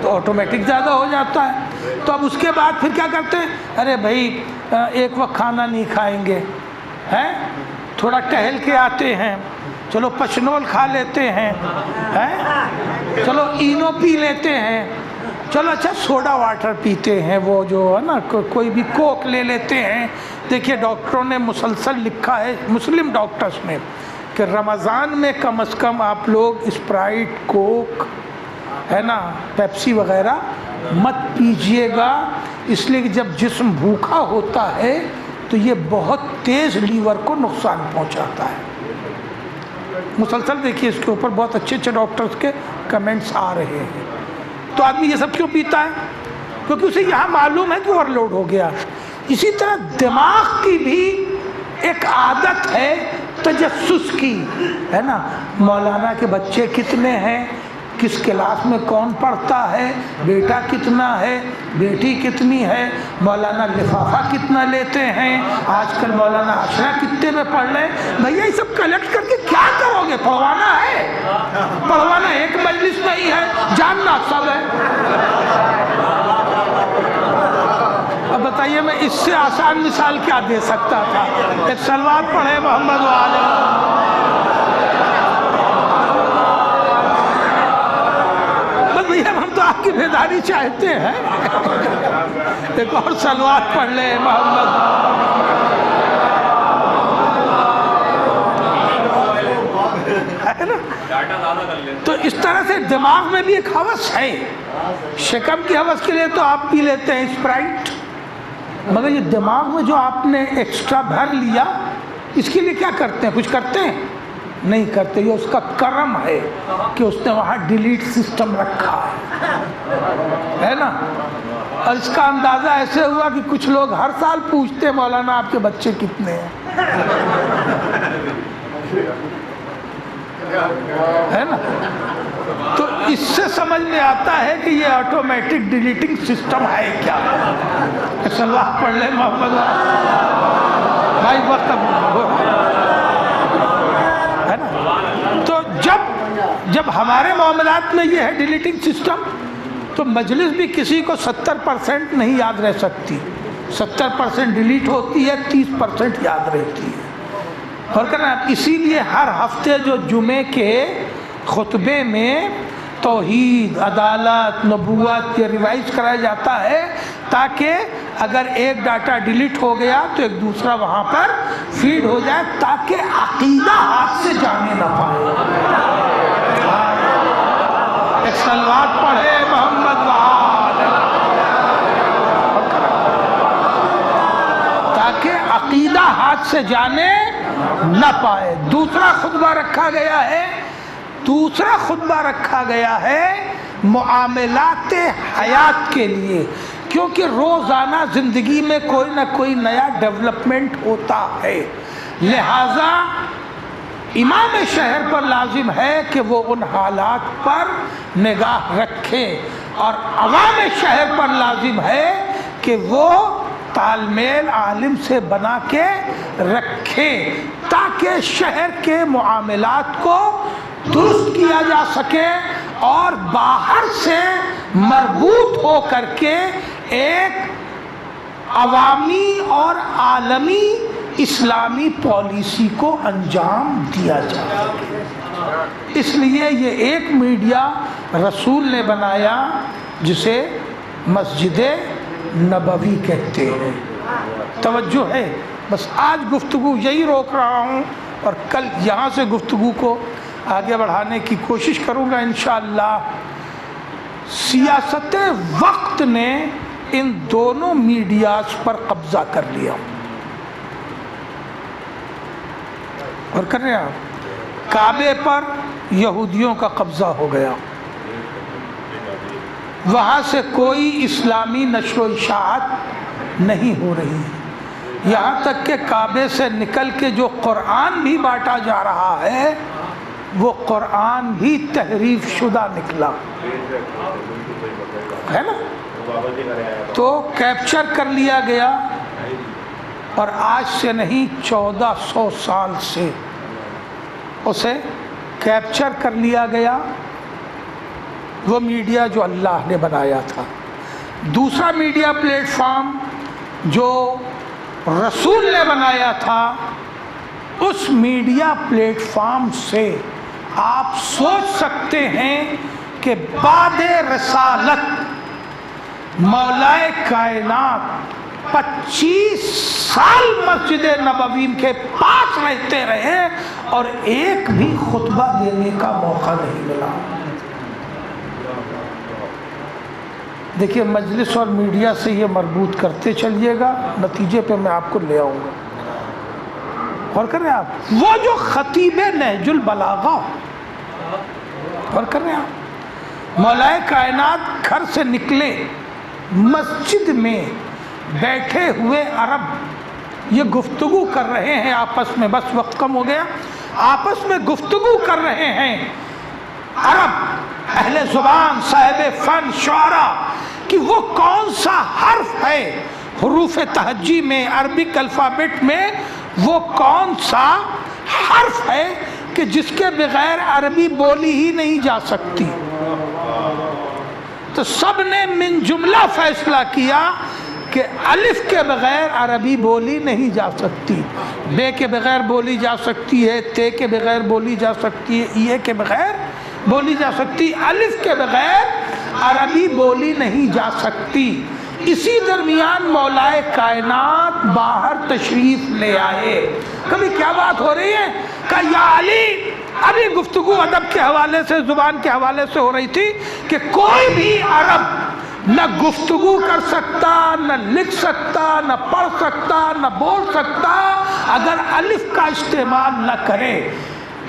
تو آٹومیٹک زیادہ ہو جاتا ہے. تو اب اس کے بعد پھر کیا کرتے ہیں, ارے بھائی ایک وقت کھانا نہیں کھائیں گے, تھوڑا ٹہل کے آتے ہیں, چلو پشنول کھا لیتے ہیں, چلو اینو پی لیتے ہیں, چلو اچھا سوڈا واٹر پیتے ہیں, وہ جو ہے نا کوئی بھی کوک لے لیتے ہیں. دیکھیے ڈاکٹروں نے مسلسل لکھا ہے, مسلم ڈاکٹرز نے, کہ رمضان میں کم از کم آپ لوگ اسپرائٹ, کوک ہے نا, پیپسی وغیرہ مت پیجئے گا, اس لیے کہ جب جسم بھوکا ہوتا ہے تو یہ بہت تیز لیور کو نقصان پہنچاتا ہے. مسلسل دیکھیے اس کے اوپر بہت اچھے ڈاکٹرز کے کمنٹس آ رہے ہیں. تو آدمی یہ سب کیوں پیتا ہے؟ کیونکہ اسے یہاں معلوم ہے کہ اوور لوڈ ہو گیا. اسی طرح دماغ کی بھی ایک عادت ہے تجسس کی, ہے نا. مولانا کے بچے کتنے ہیں, کس کلاس میں کون پڑھتا ہے, بیٹا کتنا ہے, بیٹی کتنی ہے, مولانا لفافہ کتنا لیتے ہیں, آج کل مولانا عشرہ کتنے میں پڑھ رہے ہیں. بھیا یہ سب کلیکٹ کر کے کیا کرو گے؟ پڑھوانا ہے, پڑھوانا ایک مجلس نہیں ہے, جاننا سب ہے. اب بتائیے میں اس سے آسان مثال کیا دے سکتا تھا؟ ایک صلوات پڑھے محمد وآلہ. ہم تو آپ کی بیداری چاہتے ہیں. ایک اور صلوات پڑھ لے محمد. ہے نا. تو اس طرح سے دماغ میں بھی ایک ہوس ہے. شکم کی ہوس کے لیے تو آپ پی لیتے ہیں اسپرائٹ، مگر یہ دماغ میں جو آپ نے ایکسٹرا بھر لیا اس کے لیے کیا کرتے ہیں؟ کچھ کرتے ہیں؟ نہیں کرتے. یہ اس کا کرم ہے کہ اس نے وہاں ڈیلیٹ سسٹم رکھا ہے نا. اور اس کا اندازہ ایسے ہوا کہ کچھ لوگ ہر سال پوچھتے ہیں مولانا آپ کے بچے کتنے ہیں، ہے نا. تو اس سے سمجھ میں آتا ہے کہ یہ آٹومیٹک ڈیلیٹنگ سسٹم ہے کیا. اللہ پڑھ لے محمد بھائی، وقت اب ہے نا. تو جب ہمارے معاملات میں یہ ہے ڈیلیٹنگ سسٹم، تو مجلس بھی کسی کو 70% نہیں یاد رہ سکتی. 70% ڈیلیٹ ہوتی ہے، 30% یاد رہتی ہے. اور کہنا اسی لیے ہر ہفتے جو جمعے کے خطبے میں توحید، عدالت، نبوت یہ ریوائز کرایا جاتا ہے، تاکہ اگر ایک ڈاٹا ڈیلیٹ ہو گیا تو ایک دوسرا وہاں پر فیڈ ہو جائے، تاکہ عقیدہ ہاتھ سے جانے نہ پائے. ایک صلوات پڑھے محمد تاکہ عقیدہ ہاتھ سے جانے نہ پائے. دوسرا خطبہ رکھا گیا ہے معاملات حیات کے لیے، کیونکہ روزانہ زندگی میں کوئی نہ کوئی نیا ڈیولپمنٹ ہوتا ہے. لہذا امام شہر پر لازم ہے کہ وہ ان حالات پر نگاہ رکھے، اور عوام شہر پر لازم ہے کہ وہ تال میل عالم سے بنا کے رکھے، تاکہ شہر کے معاملات کو درست کیا جا سکے اور باہر سے مربوط ہو کر کے ایک عوامی اور عالمی اسلامی پالیسی کو انجام دیا جا سکے. اس لیے یہ ایک میڈیا رسول نے بنایا جسے مسجد نبوی کہتے ہیں. توجہ ہے. بس آج گفتگو یہی روک رہا ہوں، اور کل یہاں سے گفتگو کو آگے بڑھانے کی کوشش کروں گا انشاءاللہ. سیاست وقت نے ان دونوں میڈیاز پر قبضہ کر لیا، اور کر رہے ہیں آپ. کعبے پر یہودیوں کا قبضہ ہو گیا، وہاں سے کوئی اسلامی نشر و اشاعت نہیں ہو رہی. یہاں تک کہ کعبے سے نکل کے جو قرآن بھی بانٹا جا رہا ہے وہ قرآن بھی تحریف شدہ نکلا ہے نا. تو کیپچر کر لیا گیا، اور آج سے نہیں 1400 سال سے اسے کیپچر کر لیا گیا، وہ میڈیا جو اللہ نے بنایا تھا. دوسرا میڈیا پلیٹ فارم جو رسول نے بنایا تھا، اس میڈیا پلیٹ فارم سے آپ سوچ سکتے ہیں کہ بعد رسالت مولائے کائنات 25 سال مسجد نبوی کے پاس رہتے رہے اور ایک بھی خطبہ دینے کا موقع نہیں ملا. دیکھیے مجلس اور میڈیا سے یہ مربوط کرتے چلیے گا، نتیجے پہ میں آپ کو لے آؤں گا. اور کر رہے ہیں آپ وہ جو خطیب نہج البلاغہ، اور کر رہے ہیں آپ مولائے کائنات گھر سے نکلے، مسجد میں بیٹھے ہوئے عرب یہ گفتگو کر رہے ہیں آپس میں. بس وقت کم ہو گیا. آپس میں گفتگو کر رہے ہیں عرب، اہل زبان، صاحب فن، شعراء، کہ وہ کون سا حرف ہے حروف تہجی میں، عربک الفابیٹ میں وہ کون سا حرف ہے کہ جس کے بغیر عربی بولی ہی نہیں جا سکتی. تو سب نے من جملہ فیصلہ کیا کہ الف کے بغیر عربی بولی نہیں جا سکتی، بے کے بغیر بولی جا سکتی ہے، تے کے بغیر بولی جا سکتی ہے، ای کے بغیر بولی جا سکتی، الف کے بغیر عربی بولی نہیں جا سکتی. اسی درمیان مولائے کائنات باہر تشریف لے آئے. کبھی کیا بات ہو رہی ہے کہ یا علی ابھی گفتگو ادب کے حوالے سے، زبان کے حوالے سے ہو رہی تھی کہ کوئی بھی عرب نہ گفتگو کر سکتا، نہ لکھ سکتا، نہ پڑھ سکتا، نہ بول سکتا اگر الف کا استعمال نہ کرے۔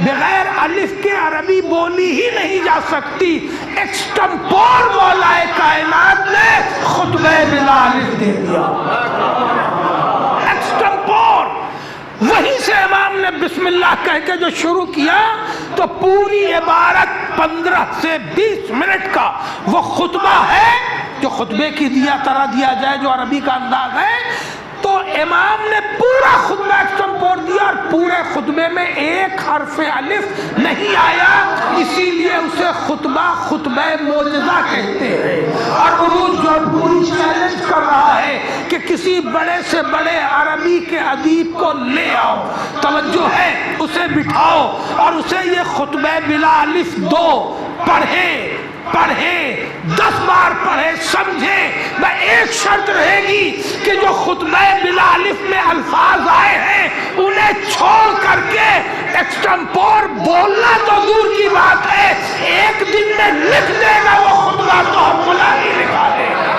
بغیر الف کے عربی بولی ہی نہیں جا سکتی۔ ایکسٹمپور مولا کائنات نے خطبہ بلا الف دے دیا، ایکسٹمپور۔ وہیں سے امام نے بسم اللہ کہہ کے جو شروع کیا تو پوری عبارت 15 سے 20 منٹ کا وہ خطبہ ہے جو خطبے کی طرح دیا جائے، جو عربی کا انداز ہے۔ تو امام نے پورا خطبہ ایکسٹمپور دیا اور پورے خطبے میں ایک حرف الف نہیں آیا، اسی لیے اسے خطبہ معجزہ کہتے ہیں۔ اور عروج جو پوری چیلنج کر رہا ہے کہ کسی بڑے سے بڑے عربی کے ادیب کو لے آؤ، توجہ ہے، اسے بٹھاؤ اور اسے یہ خطبہ بلا الف دو، پڑھے 10 بار پڑھے، سمجھے۔ میں ایک شرط رہے گی کہ جو خطبہ بلا الف میں الفاظ آئے ہیں انہیں چھوڑ کر کے ایکسٹمپور بولنا تو دور کی بات ہے، ایک دن میں لکھ دے گا وہ خطبہ تو ہم غلامی لکھا دیں گے۔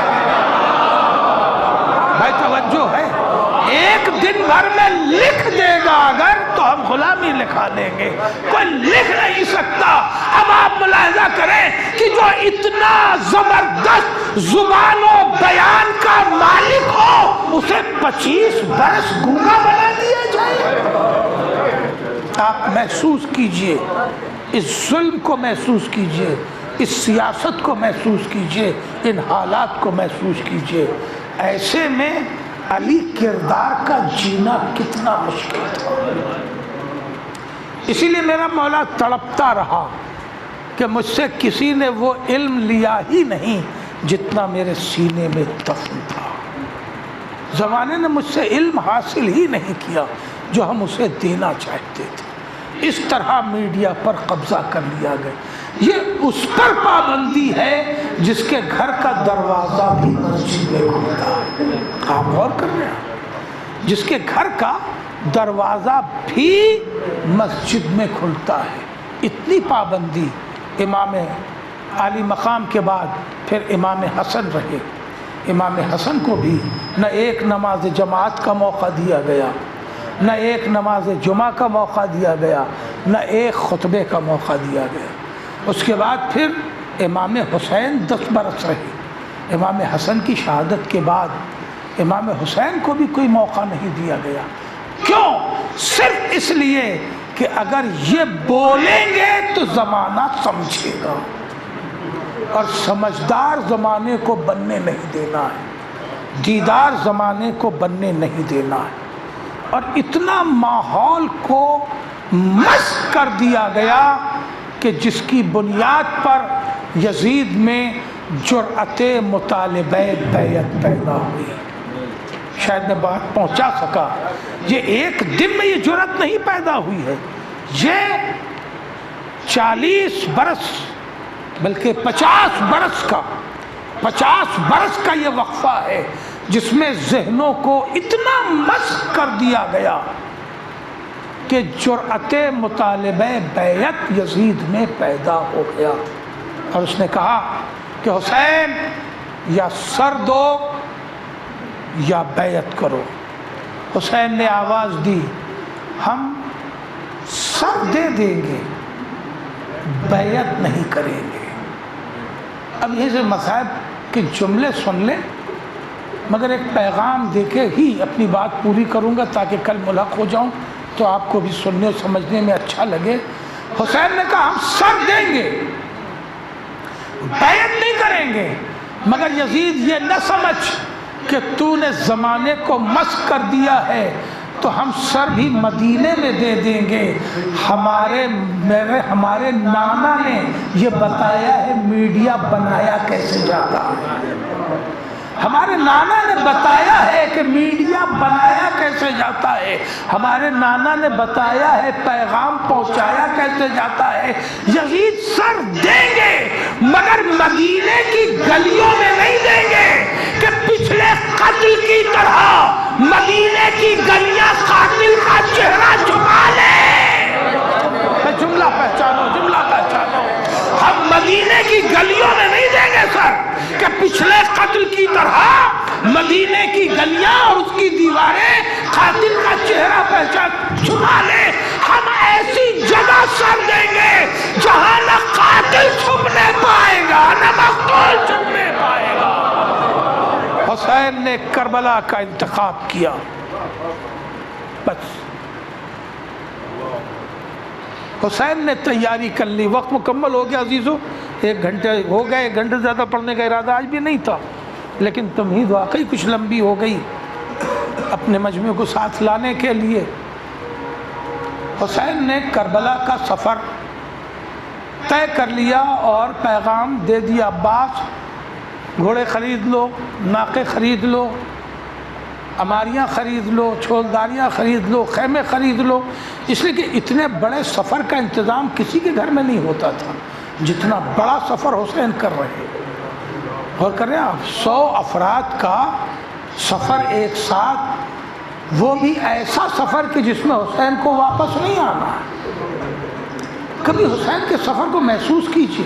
بھائی توجہ ہے، ایک دن بھر میں لکھ دے گا اگر تو ہم غلامی لکھا دیں گے، کوئی لکھ نہیں سکتا۔ اب آپ ملاحظہ کریں کہ جو اتنا زبردست زبان و بیان کا مالک ہو اسے 25 برس گونگا بنا دیا جائے۔ آپ محسوس کیجئے، اس ظلم کو محسوس کیجئے، اس سیاست کو محسوس کیجئے، ان حالات کو محسوس کیجئے۔ ایسے میں علی کردار کا جینا کتنا مشکل تھا۔ اسی لیے میرا مولا تڑپتا رہا کہ مجھ سے کسی نے وہ علم لیا ہی نہیں جتنا میرے سینے میں دفن تھا۔ زمانے نے مجھ سے علم حاصل ہی نہیں کیا جو ہم اسے دینا چاہتے تھے۔ اس طرح میڈیا پر قبضہ کر لیا گیا۔ یہ اس پر پابندی ہے جس کے گھر کا دروازہ بھی مسجد میں کھلتا ہے۔ آپ غور کر رہے ہیں، جس کے گھر کا دروازہ بھی مسجد میں کھلتا ہے۔ اتنی پابندی۔ امام عالی مقام کے بعد پھر امام حسن رہے۔ امام حسن کو بھی نہ ایک نماز جماعت کا موقع دیا گیا، نہ ایک نماز جمعہ کا موقع دیا گیا، نہ ایک خطبے کا موقع دیا گیا۔ اس کے بعد پھر امام حسین 10 برس رہے۔ امام حسن کی شہادت کے بعد امام حسین کو بھی کوئی موقع نہیں دیا گیا۔ کیوں؟ صرف اس لیے کہ اگر یہ بولیں گے تو زمانہ سمجھے گا، اور سمجھدار زمانے کو بننے نہیں دینا ہے، دیدار زمانے کو بننے نہیں دینا ہے۔ اور اتنا ماحول کو مست کر دیا گیا کہ جس کی بنیاد پر یزید میں جرأت مطالبہ بیعت پیدا ہوئی۔ شاید میں بات پہنچا سکا۔ یہ ایک دن میں یہ جرأت نہیں پیدا ہوئی ہے، یہ 40 برس بلکہ 50 برس کا یہ وقفہ ہے جس میں ذہنوں کو اتنا مست کر دیا گیا کہ جرأت مطالبہ بیعت یزید میں پیدا ہو گیا۔ اور اس نے کہا کہ حسین یا سر دو یا بیعت کرو۔ حسین نے آواز دی، ہم سر دے دیں گے، بیعت نہیں کریں گے۔ اب یہ سے مذہب کے جملے سن لیں، مگر ایک پیغام دے کے ہی اپنی بات پوری کروں گا تاکہ کل ملحق ہو جاؤں تو آپ کو بھی سننے اور سمجھنے میں اچھا لگے۔ حسین نے کہا ہم سر دیں گے، بیعت نہیں کریں گے، مگر یزید یہ نہ سمجھ کہ تو نے زمانے کو مست کر دیا ہے تو ہم سر بھی مدینے میں دے دیں گے۔ ہمارے نانا نے یہ بتایا ہے میڈیا بنایا کیسے جاتا ہے، ہمارے نانا نے بتایا ہے کہ میڈیا بنایا کیسے جاتا ہے، ہمارے نانا نے بتایا ہے پیغام پہنچایا کیسے جاتا ہے۔ یزید سر دیں گے مگر مدینے کی گلیوں میں نہیں دیں گے کہ پچھلے قتل کی طرح مدینے کی گلیاں قاتل کا چہرہ چھپا لے۔ جملہ پہچانو، جملہ پہچانو. ہم مدینے کی گلیوں میں نہیں دیں گے سر کہ پچھلے قتل کی طرح مدینے کی گلیاں اور اس کی دیواریں قاتل کا چہرہ پہچان چھپا لیں. ہم ایسی جگہ سر دیں گے جہاں نہ قاتل چھپنے پائے گا نہ مقتول چھپنے پائے گا. حسین نے کربلا کا انتخاب کیا. بس حسین نے تیاری کر لی. وقت مکمل ہو گیا عزیزو، 1 گھنٹے ہو گئے. 1 گھنٹے زیادہ پڑھنے کا ارادہ آج بھی نہیں تھا، لیکن تمہید واقعی کچھ لمبی ہو گئی اپنے مجموعے کو ساتھ لانے کے لیے. حسین نے کربلا کا سفر طے کر لیا اور پیغام دے دیا. عباس گھوڑے خرید لو، ناقے خرید لو، اماریاں خرید لو، چھولداریاں خرید لو، خیمے خرید لو. اس لیے کہ اتنے بڑے سفر کا انتظام کسی کے گھر میں نہیں ہوتا تھا جتنا بڑا سفر حسین کر رہے ہیں. اور کر رہے ہیں آپ 100 افراد کا سفر ایک ساتھ، وہ بھی ایسا سفر کہ جس میں حسین کو واپس نہیں آنا. کبھی حسین کے سفر کو محسوس کیجیے.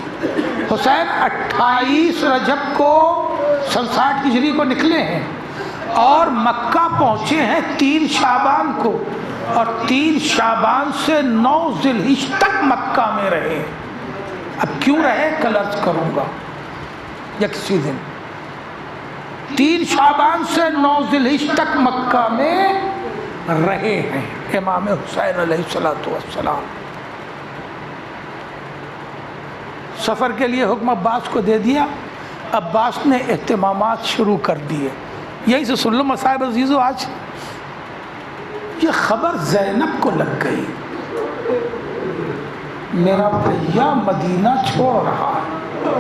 حسین 28 رجب کو 67 ہجری کو نکلے ہیں اور مکہ پہنچے ہیں 3 شعبان کو، اور 3 شعبان سے 9 ذی الحجہ تک مکہ میں رہے. اب کیوں رہے کل عرض کروں گا یا کسی دن. 3 شعبان سے 9 ذی الحجہ تک مکہ میں رہے ہیں امام حسین علیہ السلام. سفر کے لیے حکم عباس کو دے دیا. عباس نے اہتمامات شروع کر دیے. یہی سے سن لو مصائب عزیزو. آج یہ خبر زینب کو لگ گئی، میرا بھیا مدینہ چھوڑ رہا ہے.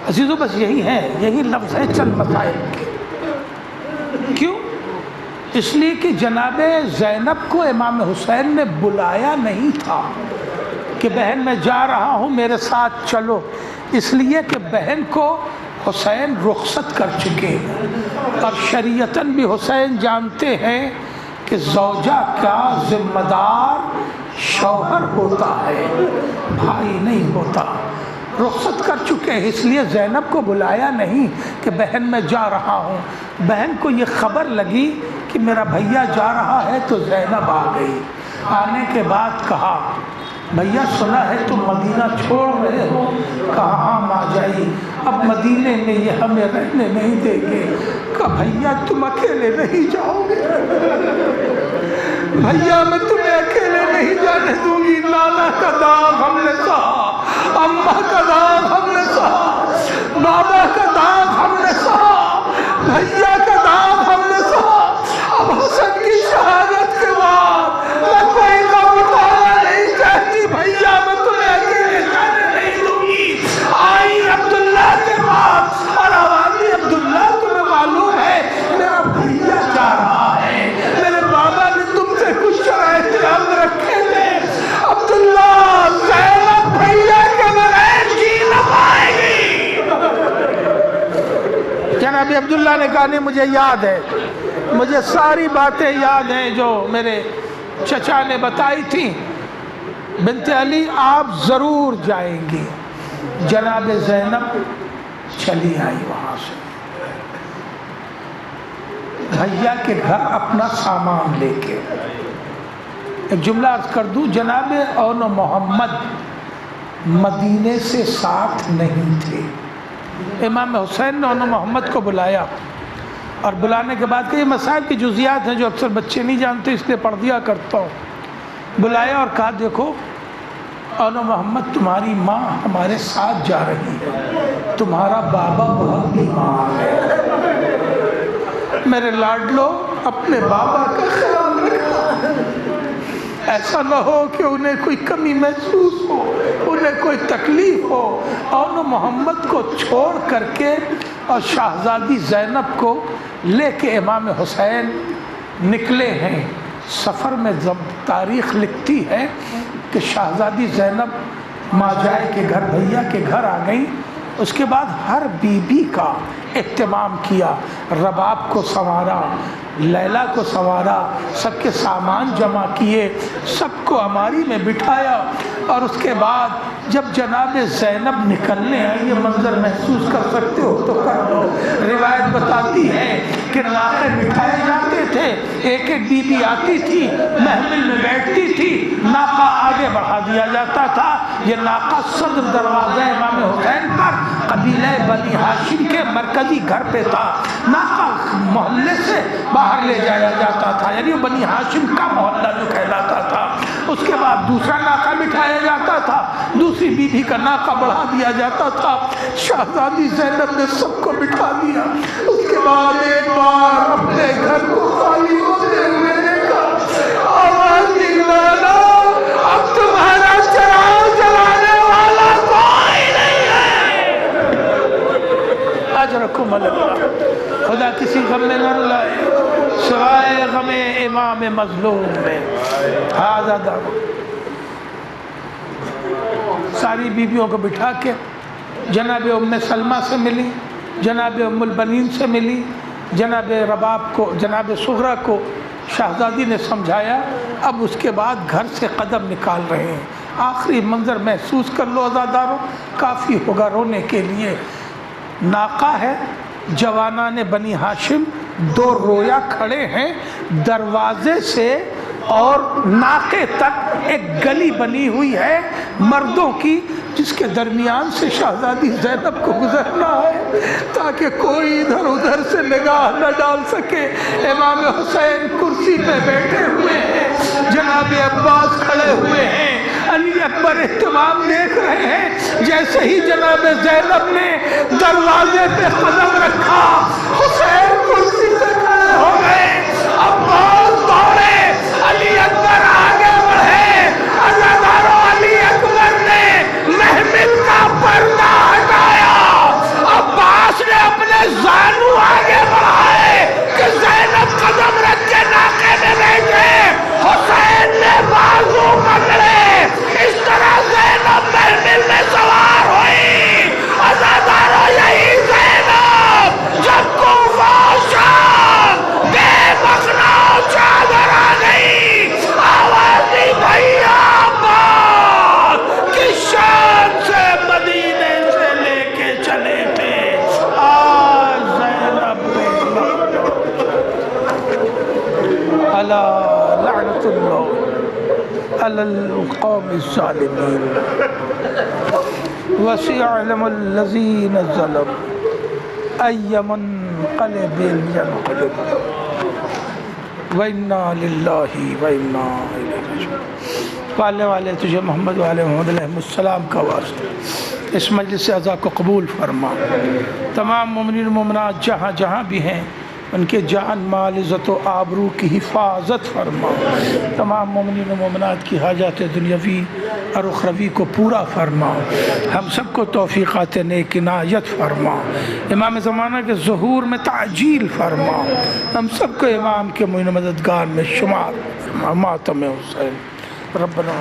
عزیزو بس یہی ہے، یہی لفظ ہے چند مصائب کے. کیوں؟ اس لیے کہ جناب زینب کو امام حسین نے بلایا نہیں تھا کہ بہن میں جا رہا ہوں میرے ساتھ چلو. اس لیے کہ بہن کو حسین رخصت کر چکے ہیں، اور شریعتاً بھی حسین جانتے ہیں کہ زوجہ کا ذمہ دار شوہر ہوتا ہے، بھائی نہیں ہوتا. رخصت کر چکے ہیں، اس لیے زینب کو بلایا نہیں کہ بہن میں جا رہا ہوں. بہن کو یہ خبر لگی کہ میرا بھیا جا رہا ہے تو زینب آ گئی. آنے کے بعد کہا بھیا سنا ہے تم مدینہ چھوڑ رہے ہو. کہا ہاں ماں جائی، اب مدینے میں یہ ہمیں رہنے نہیں دیں گے. کہا بھیا تم اکیلے نہیں جاؤ گے، بھیا میں تمہیں اکیلے نہیں جانے دوں گی. نانا کا داغ ہم نے سہا، اماں کا داغ ہم نے سہا، بابا کا داغ ہم نے سہا، بھیا کا داغ ہم نے سہا. اب حسن کی شہادت کے بعد میں کوئی غم اٹھانا نہیں چاہتی. بھیا میں تمہیں اکیلے جانے نہیں دوں گی. آئی عبداللہ کے پاس اور آوازی عبداللہ تمہیں معلوم ہے میرا بھیا جا رہا ہے، میرے بابا نے تم سے کچھ شرائط یاد رکھے تھے. عبداللہ زینب بھیا کے بغیر جی نہ پائے گی. جناب عبداللہ نے کہا نہیں مجھے یاد ہے، مجھے ساری باتیں یاد ہیں جو میرے چچا نے بتائی تھیں. بنت علی آپ ضرور جائیں گی. جناب زینب چلی آئی وہاں سے بھیا کے گھر اپنا سامان لے کے. ایک جملہ عرض کر دوں، جناب اون محمد مدینے سے ساتھ نہیں تھے. امام حسین نے اون محمد کو بلایا اور بلانے کے بعد کہ یہ مسائل کی جزیات ہیں جو اکثر بچے نہیں جانتے اس لیے پڑھ دیا کرتا ہوں. بلایا اور کہا دیکھو اون محمد تمہاری ماں ہمارے ساتھ جا رہی ہے، تمہارا بابا بہت بیمار ہے، میرے لاڈلو اپنے بابا کا خیال رکھنا، ایسا نہ ہو کہ انہیں کوئی کمی محسوس ہو، انہیں کوئی تکلیف ہو. اون محمد کو چھوڑ کر کے اور شہزادی زینب کو لے کے امام حسین نکلے ہیں. سفر میں تاریخ لکھتی ہے کہ شہزادی زینب ماں جائے کے گھر بھیا کے گھر آ گئیں اس کے بعد ہر بیوی کا اہتمام کیا، رباب کو سنوارا، لیلا کو سنوارا، سب کے سامان جمع کیے، سب کو الماری میں بٹھایا، اور اس کے بعد جب جناب زینب نکلنے آئی، یہ منظر محسوس کر سکتے ہو تو کر لو۔ روایت بتاتی ہے کہ ناقے بٹھائے جاتے تھے، ایک ایک بی بی آتی تھی، محمل میں بیٹھتی تھی، ناقہ آگے بڑھا دیا جاتا تھا۔ یہ ناقہ صدر دروازہ امام حسین پر قبیلہ بنی ہاشم کے مرکزی گھر پہ تھا، ناقہ محلے سے باہر لے جایا جاتا تھا، یعنی بنی ہاشم کا محلہ جو کہلاتا تھا۔ اس کے بعد دوسرا ناقہ بٹھایا جاتا تھا، دوسری بیوی کا ناقہ بڑھا دیا جاتا تھا۔ شہزادی زینب نے سب کو بٹھا دیا، اس کے بعد ایک بار اپنے گھر کو خالی ہوتے ہوئے دیکھا، آواز نکلا، اب تمہارا چراغ جلانے والا کوئی نہیں ہے۔ اجرکم اللہ، خدا کسی غم میں نہ رلائے سوائے غم امام مظلوم میں۔ ہذا دعویٰ ساری بیویوں کو بٹھا کے جناب ام سلمہ سے ملی، جناب ام البنین سے ملی، جناب رباب کو، جناب صغرا کو شہزادی نے سمجھایا۔ اب اس کے بعد گھر سے قدم نکال رہے ہیں، آخری منظر محسوس کر لو عزاداروں، کافی ہوگا رونے کے لیے۔ ناقہ ہے، جوانان بنی ہاشم دو رویا کھڑے ہیں، دروازے سے اور ناقے تک ایک گلی بنی ہوئی ہے مردوں کی، جس کے درمیان سے شہزادی زینب کو گزرنا ہے تاکہ کوئی ادھر ادھر سے نگاہ نہ ڈال سکے۔ امام حسین کرسی پہ بیٹھے ہوئے ہیں، جناب عباس کھڑے ہوئے ہیں، علی اکبر اہتمام دیکھ رہے ہیں۔ جیسے ہی جناب زینب نے دروازے پہ قدم رکھا، حسین کرسی سے کھڑے ہو گئے، عباس دوڑے، علی اکبر آگے بڑھے، عزاداروں علی اکبر نے محمل کا پردہ ہٹایا، عباس نے اپنے زانو آگے بڑھائے کہ زینب قدم رکھ کے ناقے میں بیٹھے، حسین نے بازو پکڑے، اس طرح زینب محمل میں سوار ہوئی۔ عزاداروں یہی زینب جب کوفہ شام بے مخنا چادر آ گئی، آواز دی بھیا عباس کس شان سے مدینے سے لے کے چلے تھے، آج زینب الا لعنت اللہ علی القوم الظالمین وسيعلم الذين ظلموا أي منقلب ينقلب وإنا لله وإنا إليه راجعون۔ پالنے والے تجھے محمد وعلى محمد علیہ السلام کا واسطہ اس مجلس عزا کو قبول فرما۔ تمام مومنین و مومنات جہاں جہاں بھی ہیں ان کے جان مال عزت و آبرو کی حفاظت فرما۔ تمام مومنین و مومنات کی حاجات دنیاوی اور اخروی کو پورا فرما۔ ہم سب کو توفیقات نیک عنایت فرما۔ امام زمانہ کے ظہور میں تعجیل فرما۔ ہم سب کو امام کے معین مددگار میں شمار فرما۔ ماتم حسین ربنا